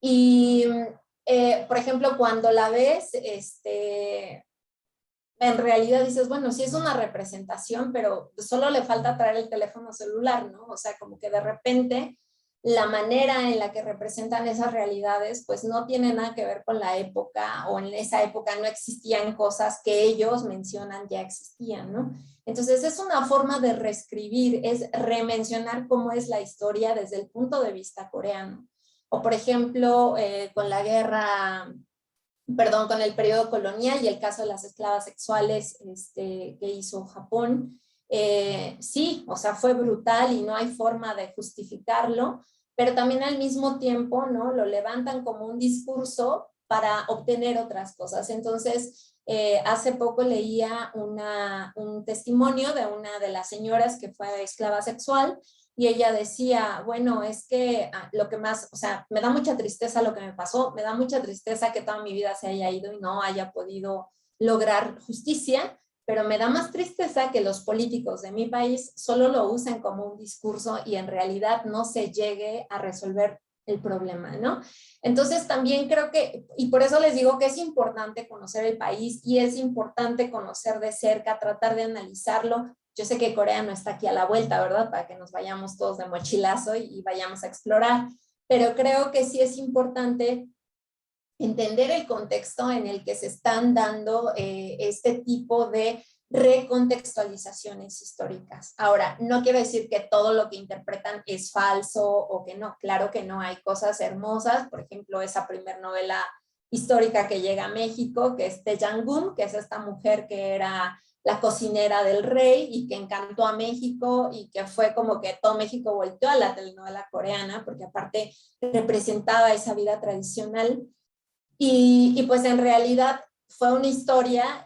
Y, por ejemplo, cuando la ves, en realidad dices, bueno, sí es una representación, pero solo le falta traer el teléfono celular, ¿no? O sea, como que de repente la manera en la que representan esas realidades, pues no tiene nada que ver con la época, o en esa época no existían cosas que ellos mencionan ya existían, ¿no? Entonces es una forma de reescribir, es remencionar cómo es la historia desde el punto de vista coreano. O por ejemplo, con la guerra, perdón, con el periodo colonial y el caso de las esclavas sexuales que hizo Japón. Sí, o sea, fue brutal y no hay forma de justificarlo, pero también al mismo tiempo, ¿no? Lo levantan como un discurso para obtener otras cosas. Entonces, hace poco leía un testimonio de una de las señoras que fue esclava sexual y ella decía, bueno, es que lo que más, o sea, me da mucha tristeza lo que me pasó, me da mucha tristeza que toda mi vida se haya ido y no haya podido lograr justicia, pero me da más tristeza que los políticos de mi país solo lo usen como un discurso y en realidad no se llegue a resolver el problema, ¿no? Entonces también creo que, y por eso les digo que es importante conocer el país y es importante conocer de cerca, tratar de analizarlo. Yo sé que Corea no está aquí a la vuelta, ¿verdad? Para que nos vayamos todos de mochilazo y vayamos a explorar, pero creo que sí es importante entender el contexto en el que se están dando este tipo de recontextualizaciones históricas. Ahora, no quiero decir que todo lo que interpretan es falso o que no, claro que no, hay cosas hermosas, por ejemplo, esa primer novela histórica que llega a México, que es Taejangum, que es esta mujer que era la cocinera del rey y que encantó a México y que fue como que todo México volteó a la telenovela coreana, porque aparte representaba esa vida tradicional. Y pues en realidad fue una historia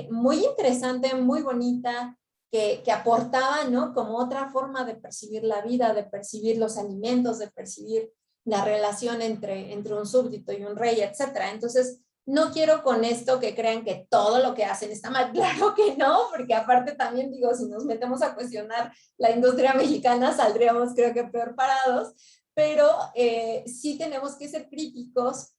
muy interesante, muy bonita, que aportaba, ¿no? Como otra forma de percibir la vida, de percibir los alimentos, de percibir la relación entre un súbdito y un rey, etcétera. Entonces, no quiero con esto que crean que todo lo que hacen está mal. Claro que no, porque aparte también digo, si nos metemos a cuestionar la industria mexicana, saldríamos creo que peor parados, pero sí tenemos que ser críticos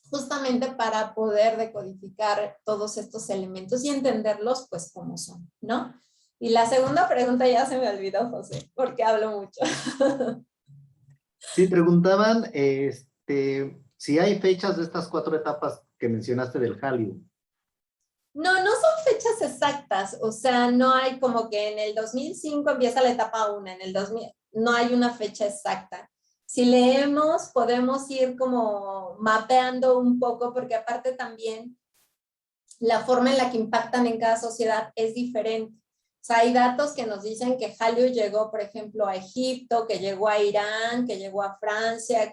justamente para poder decodificar todos estos elementos y entenderlos pues como son, ¿no? Y la segunda pregunta ya se me olvidó, José, porque hablo mucho. Sí, preguntaban si hay fechas de estas 4 etapas que mencionaste del Hallyu. No, no son fechas exactas, o sea, no hay como que en el 2005 empieza la etapa 1, en el 2000, no hay una fecha exacta. Si leemos, podemos ir como mapeando un poco, porque aparte también la forma en la que impactan en cada sociedad es diferente. O sea, hay datos que nos dicen que Hallyu llegó, por ejemplo, a Egipto, que llegó a Irán, que llegó a Francia,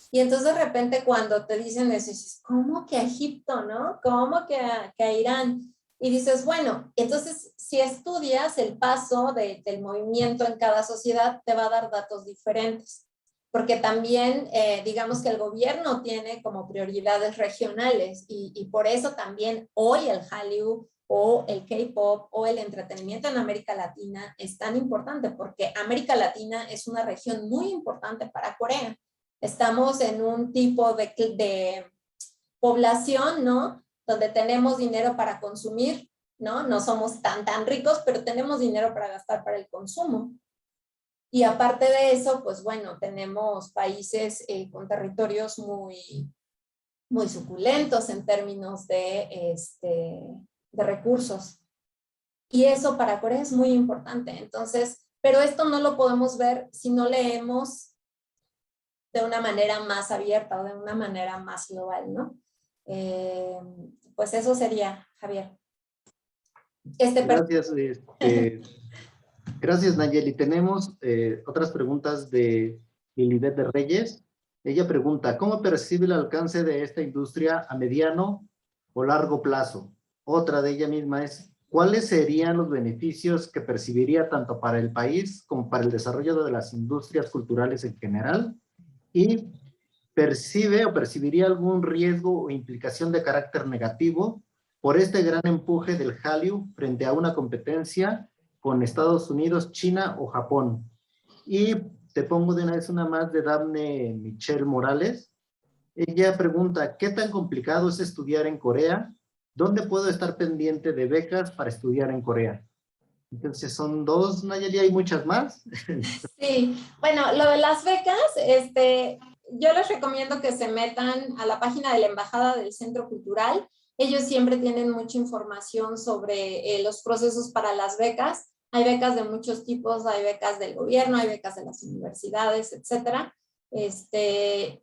y entonces de repente cuando te dicen eso, dices, ¿cómo que a Egipto, no? ¿Cómo que a Irán? Y dices, bueno, entonces si estudias el paso del movimiento en cada sociedad, te va a dar datos diferentes. Porque también, digamos que el gobierno tiene como prioridades regionales y por eso también hoy el Hallyu o el K-pop o el entretenimiento en América Latina es tan importante porque América Latina es una región muy importante para Corea. Estamos en un tipo de población, ¿no? Donde tenemos dinero para consumir, ¿no? No somos tan ricos, pero tenemos dinero para gastar para el consumo. Y aparte de eso, pues bueno, tenemos países con territorios muy suculentos en términos de recursos. Y eso para Corea es muy importante. Entonces, pero esto no lo podemos ver si no leemos de una manera más abierta o de una manera más global, ¿no? Pues eso sería, Javier. Gracias, gracias, Nayeli. Tenemos otras preguntas de Lilibet de Reyes. Ella pregunta, ¿cómo percibe el alcance de esta industria a mediano o largo plazo? Otra de ella misma es, ¿cuáles serían los beneficios que percibiría tanto para el país como para el desarrollo de las industrias culturales en general? Y ¿percibe o percibiría algún riesgo o implicación de carácter negativo por este gran empuje del Hallyu frente a una competencia con Estados Unidos, China o Japón? Y te pongo de una vez una más de Daphne Michelle Morales. Ella pregunta, ¿qué tan complicado es estudiar en Corea? ¿Dónde puedo estar pendiente de becas para estudiar en Corea? Entonces son 2, Nayeli, hay muchas más. Sí, bueno, lo de las becas, yo les recomiendo que se metan a la página de la Embajada del Centro Cultural. Ellos siempre tienen mucha información sobre los procesos para las becas. Hay becas de muchos tipos, hay becas del gobierno, hay becas de las universidades, etcétera.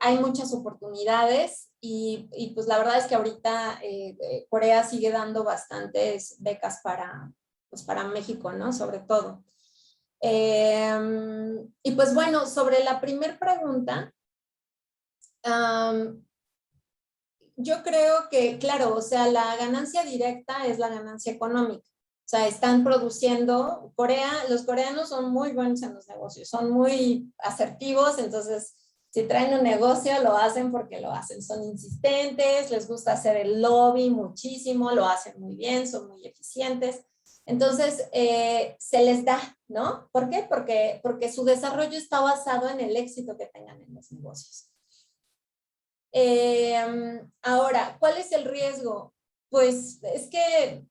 Hay muchas oportunidades y pues la verdad es que ahorita Corea sigue dando bastantes becas para México, ¿no? Sobre todo. Y pues bueno, sobre la primera pregunta, yo creo que, claro, o sea, la ganancia directa es la ganancia económica. O sea, están produciendo, los coreanos son muy buenos en los negocios, son muy asertivos, entonces si traen un negocio lo hacen porque lo hacen, son insistentes, les gusta hacer el lobby muchísimo, lo hacen muy bien, son muy eficientes. Entonces, se les da, ¿no? ¿Por qué? Porque su desarrollo está basado en el éxito que tengan en los negocios. Ahora, ¿cuál es el riesgo? Pues es que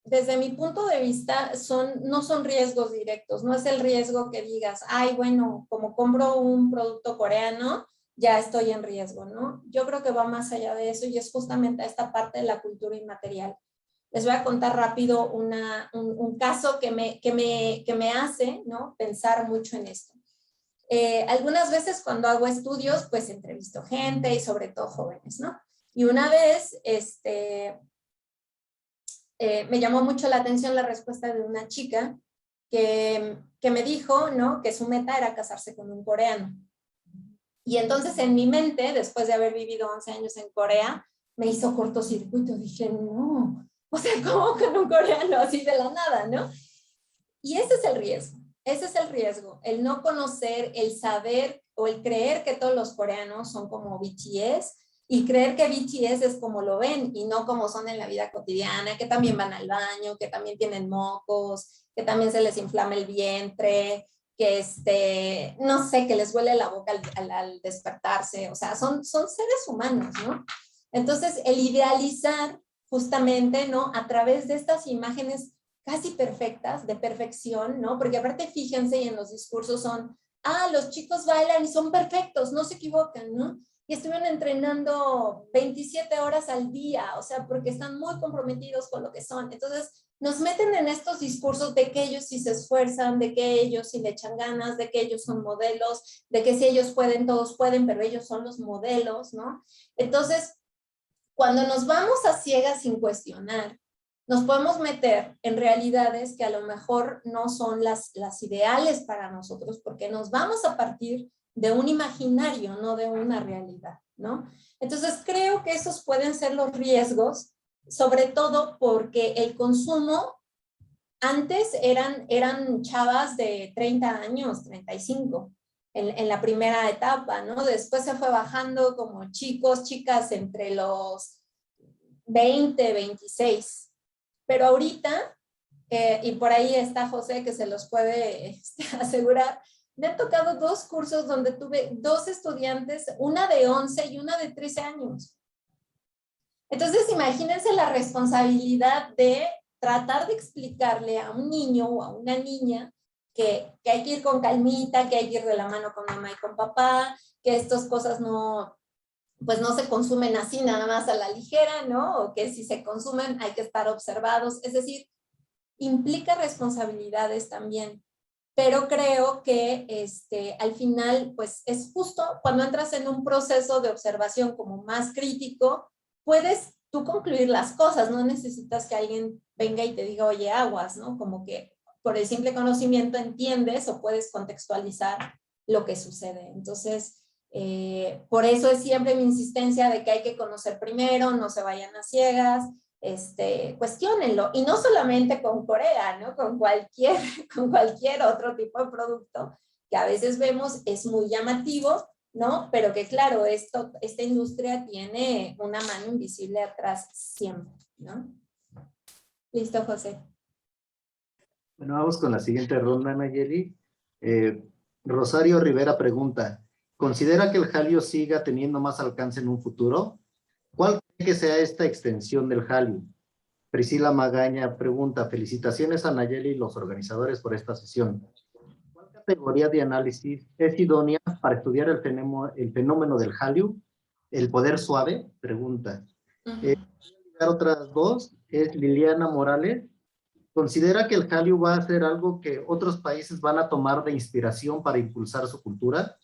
desde mi punto de vista no son riesgos directos, no es el riesgo que digas, ay, bueno, como compro un producto coreano, ya estoy en riesgo, ¿no? Yo creo que va más allá de eso y es justamente esta parte de la cultura inmaterial. Les voy a contar rápido un caso que me hace, ¿no? Pensar mucho en esto. Algunas veces cuando hago estudios, pues entrevisto gente y sobre todo jóvenes, ¿no? Y una vez, me llamó mucho la atención la respuesta de una chica que me dijo, ¿no? Que su meta era casarse con un coreano. Y entonces en mi mente, después de haber vivido 11 años en Corea, me hizo cortocircuito. Dije, no, o sea, ¿cómo con un coreano así de la nada, no? Y ese es el riesgo. Ese es el riesgo, el no conocer, el saber, el creer que todos los coreanos son como BTS y creer que BTS es como lo ven y no como son en la vida cotidiana, que también van al baño, que también tienen mocos, que también se les inflama el vientre, que no sé, que les huele la boca al despertarse, o sea, son seres humanos, ¿no? Entonces, el idealizar justamente, ¿no? A través de estas imágenes casi perfectas, de perfección, ¿no? Porque aparte, fíjense, y en los discursos son, los chicos bailan y son perfectos, no se equivocan, ¿no? Y estuvieron entrenando 27 horas al día, o sea, porque están muy comprometidos con lo que son. Entonces, nos meten en estos discursos de que ellos sí se esfuerzan, de que ellos sí le echan ganas, de que ellos son modelos, de que si ellos pueden, todos pueden, pero ellos son los modelos, ¿no? Entonces, cuando nos vamos a ciegas sin cuestionar, nos podemos meter en realidades que a lo mejor no son las ideales para nosotros, porque nos vamos a partir de un imaginario, no de una realidad, ¿no? Entonces, creo que esos pueden ser los riesgos, sobre todo porque el consumo antes eran chavas de 30 años, 35, en la primera etapa, ¿no? Después se fue bajando como chicos, chicas entre los 20, 26. Pero ahorita, y por ahí está José que se los puede asegurar, me han tocado 2 cursos donde tuve 2 estudiantes, una de 11 y una de 13 años. Entonces, imagínense la responsabilidad de tratar de explicarle a un niño o a una niña que hay que ir con calmita, que hay que ir de la mano con mamá y con papá, que estas cosas no se consumen así nada más a la ligera, ¿no? O que si se consumen hay que estar observados. Es decir, implica responsabilidades también. Pero creo que al final, pues es justo cuando entras en un proceso de observación como más crítico, puedes tú concluir las cosas, no necesitas que alguien venga y te diga, oye, aguas, ¿no? Como que por el simple conocimiento entiendes o puedes contextualizar lo que sucede. Entonces, por eso es siempre mi insistencia de que hay que conocer primero, no se vayan a ciegas, cuestiónenlo, y no solamente con Corea, ¿no? Con cualquier otro tipo de producto que a veces vemos es muy llamativo, ¿no? Pero que claro, esta industria tiene una mano invisible atrás siempre, ¿no? Listo, José. Bueno, vamos con la siguiente ronda, Nayeli. Rosario Rivera pregunta, ¿considera que el Hallyu siga teniendo más alcance en un futuro? ¿Cuál cree que sea esta extensión del Hallyu? Priscila Magaña pregunta, felicitaciones a Nayeli y los organizadores por esta sesión. ¿Cuál categoría de análisis es idónea para estudiar el fenómeno del Hallyu? ¿El poder suave? Pregunta. Otras 2 es Liliana Morales. ¿Considera que el Hallyu va a ser algo que otros países van a tomar de inspiración para impulsar su cultura?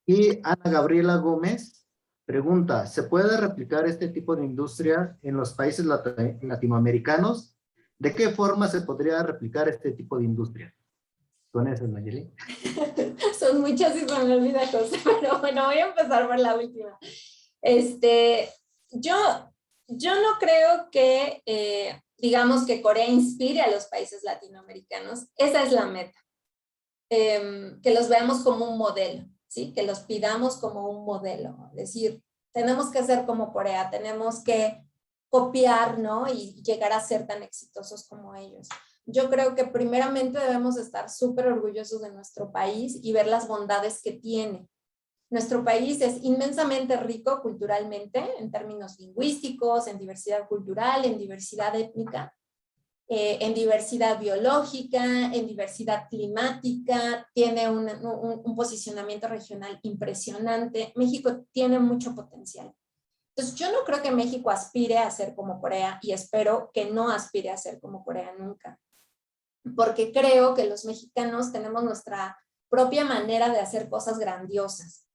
Y Ana Gabriela Gómez pregunta, ¿se puede replicar este tipo de industria en los países latinoamericanos? ¿De qué forma se podría replicar este tipo de industria? Con eso, Nayeli. Son muchas y se me olvida cosas, pero bueno, voy a empezar por la última. Yo no creo que, digamos, que Corea inspire a los países latinoamericanos. Esa es la meta. Que los veamos como un modelo, ¿sí? Que los pidamos como un modelo. Es decir, tenemos que ser como Corea, tenemos que copiar, ¿no? Y llegar a ser tan exitosos como ellos. Yo creo que primeramente debemos estar súper orgullosos de nuestro país y ver las bondades que tiene. Nuestro país es inmensamente rico culturalmente, en términos lingüísticos, en diversidad cultural, en diversidad étnica, en diversidad biológica, en diversidad climática, tiene un posicionamiento regional impresionante. México tiene mucho potencial. Entonces, yo no creo que México aspire a ser como Corea y espero que no aspire a ser como Corea nunca, porque creo que los mexicanos tenemos nuestra propia manera de hacer cosas grandiosas.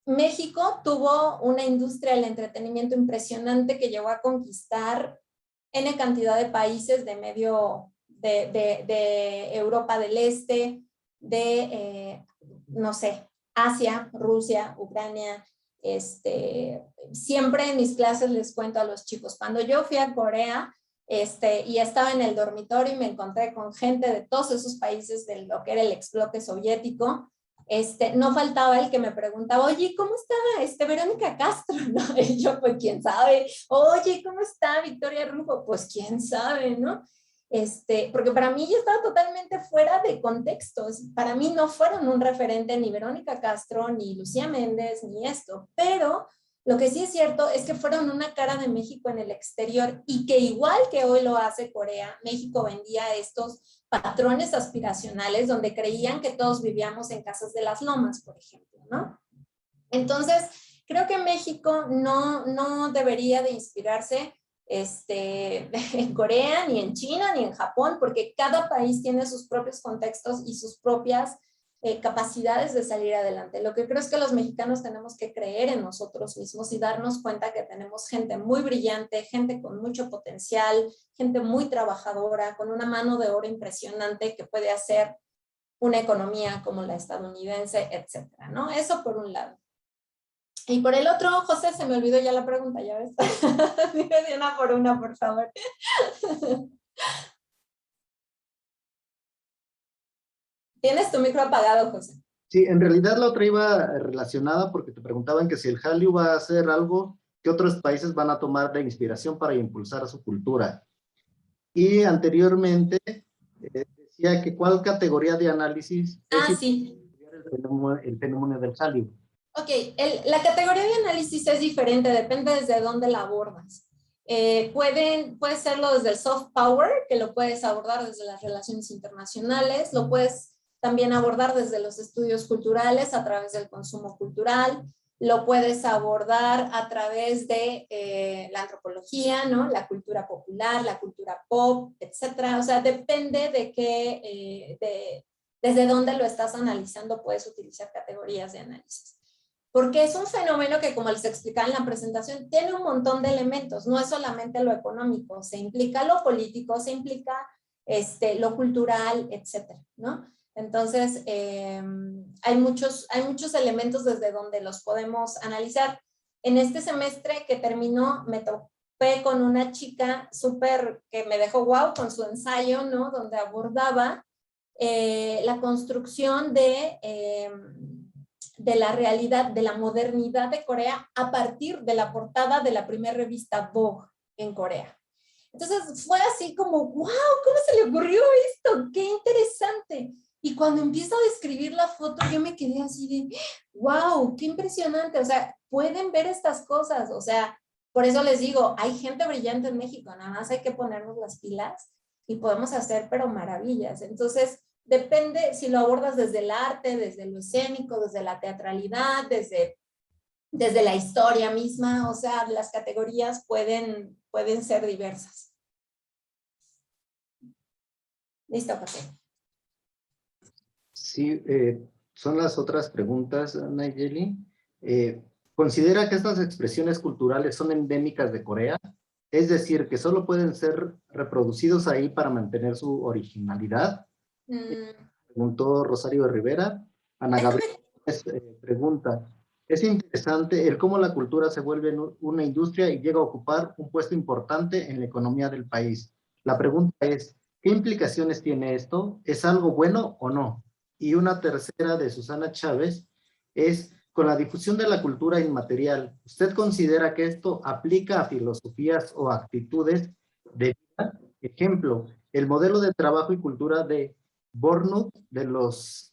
México tuvo una industria del entretenimiento impresionante que llegó a conquistar N cantidad de países de Europa del Este, no sé, Asia, Rusia, Ucrania. Siempre en mis clases les cuento a los chicos, cuando yo fui a Corea, y estaba en el dormitorio y me encontré con gente de todos esos países de lo que era el ex-bloque soviético. No faltaba el que me preguntaba, oye, ¿cómo está Verónica Castro? ¿No? Y yo, pues, ¿quién sabe? Oye, ¿cómo está Victoria Rufo? Pues, ¿quién sabe? ¿No? Porque para mí yo estaba totalmente fuera de contextos. Para mí no fueron un referente ni Verónica Castro, ni Lucía Méndez, ni esto. Pero lo que sí es cierto es que fueron una cara de México en el exterior y que igual que hoy lo hace Corea, México vendía estos patrones aspiracionales donde creían que todos vivíamos en casas de las lomas, por ejemplo, ¿no? Entonces, creo que México no debería de inspirarse en Corea, ni en China, ni en Japón, porque cada país tiene sus propios contextos y sus propias capacidades de salir adelante. Lo que creo es que los mexicanos tenemos que creer en nosotros mismos y darnos cuenta que tenemos gente muy brillante, gente con mucho potencial, gente muy trabajadora, con una mano de obra impresionante que puede hacer una economía como la estadounidense, etcétera, ¿no? Eso por un lado. Y por el otro, José, se me olvidó ya la pregunta, ¿ya ves? Dime de una, por favor. Tienes tu micro apagado, José. Sí, en realidad la otra iba relacionada porque te preguntaban que si el Hallyu va a hacer algo que otros países van a tomar de inspiración para impulsar su cultura. Y anteriormente decía que cuál categoría de análisis es Sí. el fenómeno del Hallyu. Ok, la categoría de análisis es diferente, depende desde dónde la abordas. Puede serlo desde el soft power, que lo puedes abordar desde las relaciones internacionales, lo puedes también abordar desde los estudios culturales a través del consumo cultural, lo puedes abordar a través de la antropología, ¿no? La cultura popular, la cultura pop, etcétera. O sea, depende de qué, desde dónde lo estás analizando, puedes utilizar categorías de análisis. Porque es un fenómeno que, como les explicaba en la presentación, tiene un montón de elementos, no es solamente lo económico, se implica lo político, se implica lo cultural, etcétera, ¿no? Entonces, hay muchos elementos desde donde los podemos analizar. En este semestre que terminó, me topé con una chica súper que me dejó wow con su ensayo, ¿no? Donde abordaba la construcción de la realidad, de la modernidad de Corea a partir de la portada de la primera revista Vogue en Corea. Entonces fue así como, wow, ¿cómo se le ocurrió esto? ¡Qué interesante! Y cuando empiezo a describir la foto, yo me quedé así de, wow, qué impresionante. O sea, pueden ver estas cosas. O sea, por eso les digo, hay gente brillante en México, nada más hay que ponernos las pilas y podemos hacer, pero maravillas. Entonces, depende si lo abordas desde el arte, desde lo escénico, desde la teatralidad, desde la historia misma, o sea, las categorías pueden ser diversas. Listo, José. Sí, son las otras preguntas, Nayeli. ¿Considera que estas expresiones culturales son endémicas de Corea? Es decir, que solo pueden ser reproducidos ahí para mantener su originalidad. Preguntó Rosario Rivera. Ana Gabriela pregunta, es interesante el cómo la cultura se vuelve una industria y llega a ocupar un puesto importante en la economía del país. La pregunta es, ¿qué implicaciones tiene esto? ¿Es algo bueno o no? Y una tercera de Susana Chávez es, con la difusión de la cultura inmaterial, ¿usted considera que esto aplica a filosofías o actitudes de vida? Ejemplo, el modelo de trabajo y cultura de Bornut de los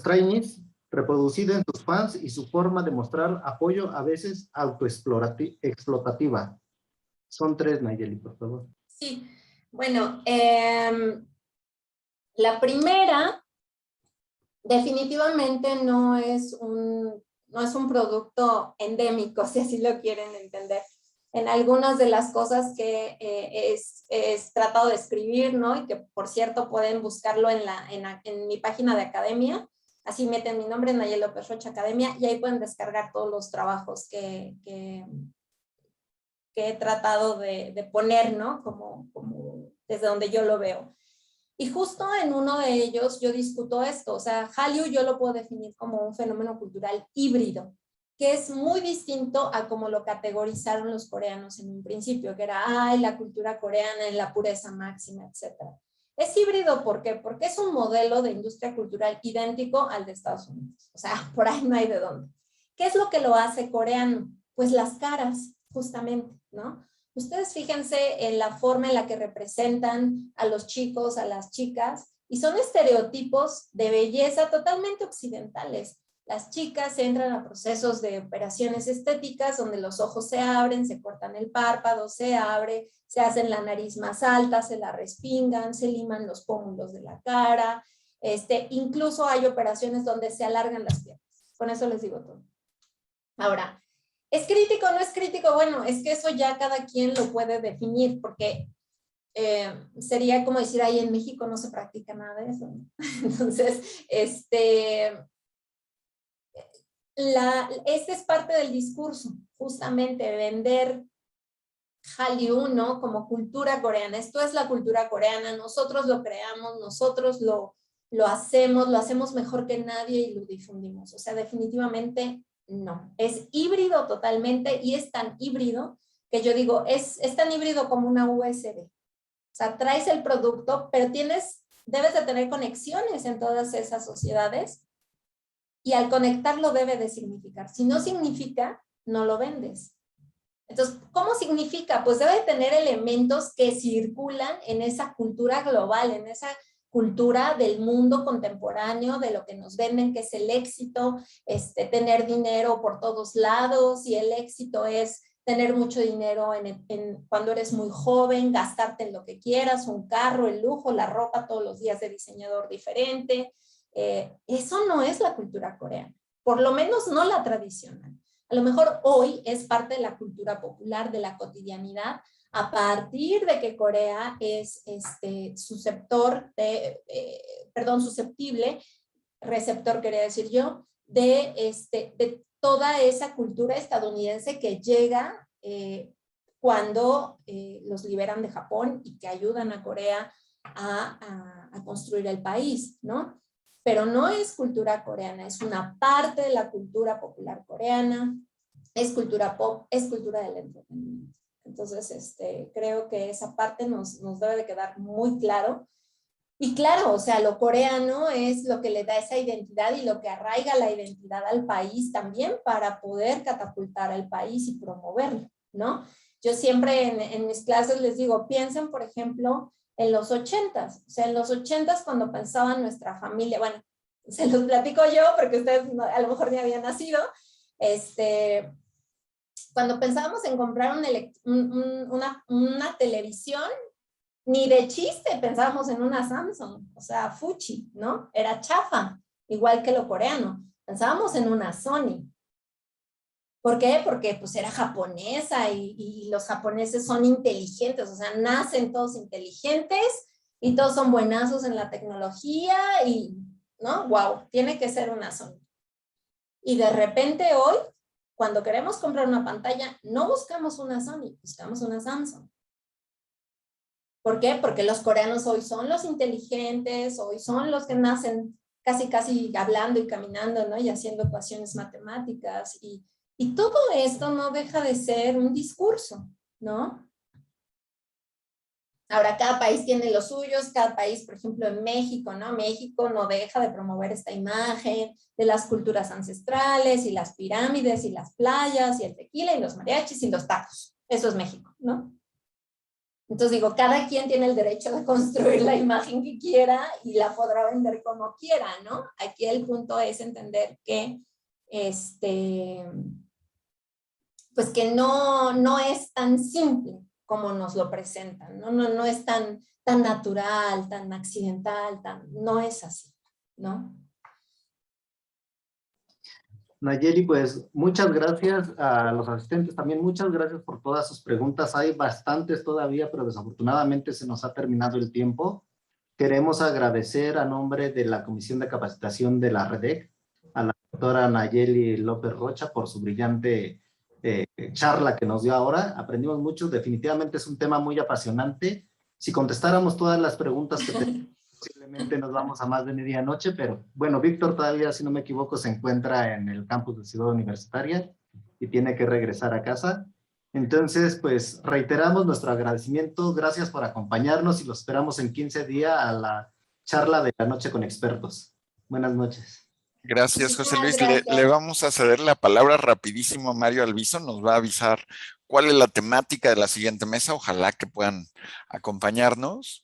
trainees, reproducido en sus fans y su forma de mostrar apoyo a veces autoexplotativa. Son tres, Nayeli, por favor. Sí, bueno, la primera definitivamente no es un producto endémico, si así lo quieren entender. En algunas de las cosas que es tratado de escribir, ¿no? Y que, por cierto, pueden buscarlo en mi página de academia. Así meten mi nombre, Nayeli López Rocha Academia, y ahí pueden descargar todos los trabajos que he tratado de poner, ¿no? Como desde donde yo lo veo. Y justo en uno de ellos yo discuto esto, o sea, Hallyu yo lo puedo definir como un fenómeno cultural híbrido. que es muy distinto a como lo categorizaron los coreanos en un principio, que era, ay, la cultura coreana en la pureza máxima, etc. Es híbrido, ¿por qué? Porque es un modelo de industria cultural idéntico al de Estados Unidos. O sea, por ahí no hay de dónde. ¿Qué es lo que lo hace coreano? Pues las caras, justamente, ¿no? Ustedes fíjense en la forma en la que representan a los chicos, a las chicas, y son estereotipos de belleza totalmente occidentales. Las chicas entran a procesos de operaciones estéticas donde los ojos se abren, se cortan el párpado, se abre, se hacen la nariz más alta, se la respingan, se liman los pómulos de la cara, incluso hay operaciones donde se alargan las piernas. Con eso les digo todo. Ahora, ¿es crítico o no es crítico? Bueno, es que eso ya cada quien lo puede definir, porque sería como decir, ahí en México no se practica nada de eso, ¿no? Entonces, este es parte del discurso, justamente vender Hallyu, ¿no? Como cultura coreana. Esto es la cultura coreana, nosotros lo creamos, nosotros lo hacemos mejor que nadie y lo difundimos. O sea, definitivamente no. Es híbrido totalmente y es tan híbrido que yo digo, es tan híbrido como una USB. O sea, traes el producto, pero debes de tener conexiones en todas esas sociedades. Y al conectarlo debe de significar. Si no significa, no lo vendes. Entonces, ¿cómo significa? Pues debe tener elementos que circulan en esa cultura global, en esa cultura del mundo contemporáneo, de lo que nos venden, que es el éxito, tener dinero por todos lados, y el éxito es tener mucho dinero cuando eres muy joven, gastarte en lo que quieras, un carro, el lujo, la ropa todos los días de diseñador diferente. Eso no es la cultura coreana, por lo menos no la tradicional. A lo mejor hoy es parte de la cultura popular, de la cotidianidad, a partir de que Corea es susceptible, receptor quería decir yo, de toda esa cultura estadounidense que llega cuando los liberan de Japón y que ayudan a Corea a construir el país, ¿no? Pero no es cultura coreana, es una parte de la cultura popular coreana, es cultura pop, es cultura del entretenimiento. Entonces, creo que esa parte nos debe de quedar muy claro. Y claro, o sea, lo coreano es lo que le da esa identidad y lo que arraiga la identidad al país también para poder catapultar al país y promoverlo, ¿no? Yo siempre en mis clases les digo, piensen, por ejemplo, en los 80s. O sea, en los 80s cuando pensaban nuestra familia, bueno, se los platico yo porque ustedes a lo mejor ni habían nacido, cuando pensábamos en comprar una televisión, ni de chiste pensábamos en una Samsung, o sea, Fuji, ¿no? Era chafa, igual que lo coreano. Pensábamos en una Sony. ¿Por qué? Porque pues era japonesa y los japoneses son inteligentes, o sea, nacen todos inteligentes y todos son buenazos en la tecnología y, ¿no? Wow, tiene que ser una Sony. Y de repente hoy, cuando queremos comprar una pantalla, no buscamos una Sony, buscamos una Samsung. ¿Por qué? Porque los coreanos hoy son los inteligentes, hoy son los que nacen casi hablando y caminando, ¿no? Y haciendo ecuaciones matemáticas y todo esto no deja de ser un discurso, ¿no? Ahora, cada país tiene los suyos, cada país, por ejemplo, en México, ¿no? México no deja de promover esta imagen de las culturas ancestrales y las pirámides y las playas y el tequila y los mariachis y los tacos. Eso es México, ¿no? Entonces digo, cada quien tiene el derecho de construir la imagen que quiera y la podrá vender como quiera, ¿no? Aquí el punto es entender que pues que no es tan simple como nos lo presentan, no es tan natural, tan accidental, no es así, ¿no? Nayeli, pues muchas gracias a los asistentes, también muchas gracias por todas sus preguntas. Hay bastantes todavía, pero desafortunadamente se nos ha terminado el tiempo. Queremos agradecer a nombre de la Comisión de Capacitación de la REDEC a la doctora Nayeli López Rocha por su brillante charla que nos dio ahora. Aprendimos mucho, definitivamente es un tema muy apasionante. Si contestáramos todas las preguntas que tenemos, Posiblemente nos vamos a más de medianoche, pero bueno, Víctor todavía, si no me equivoco, se encuentra en el campus de Ciudad Universitaria y tiene que regresar a casa. Entonces, pues reiteramos nuestro agradecimiento. Gracias por acompañarnos y los esperamos en 15 días a la charla de la noche con expertos. Buenas noches. Gracias, José Muchísimas Luis. Le gracias. vamos a ceder la palabra rapidísimo a Mario Alviso. Nos va a avisar cuál es la temática de la siguiente mesa. Ojalá que puedan acompañarnos.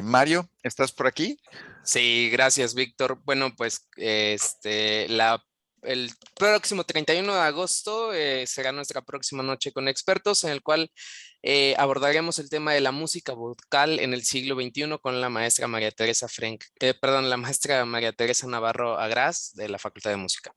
Mario, ¿estás por aquí? Sí, gracias, Víctor. Bueno, pues el próximo 31 de agosto será nuestra próxima noche con expertos, en el cual abordaremos el tema de la música vocal en el siglo XXI con la maestra María Teresa la maestra María Teresa Navarro Agraz de la Facultad de Música.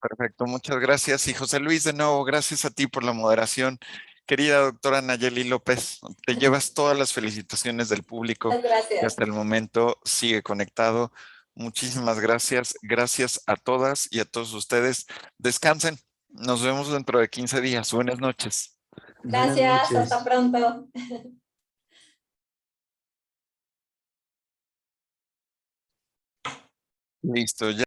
Perfecto, muchas gracias. Y José Luis, de nuevo, gracias a ti por la moderación. Querida doctora Nayeli López, te llevas todas las felicitaciones del público Muchas que gracias. hasta el momento sigue conectado. Muchísimas gracias. Gracias a todas y a todos ustedes. Descansen. Nos vemos dentro de 15 días. Buenas noches. Buenas Gracias, noches. hasta pronto. Listo. Ya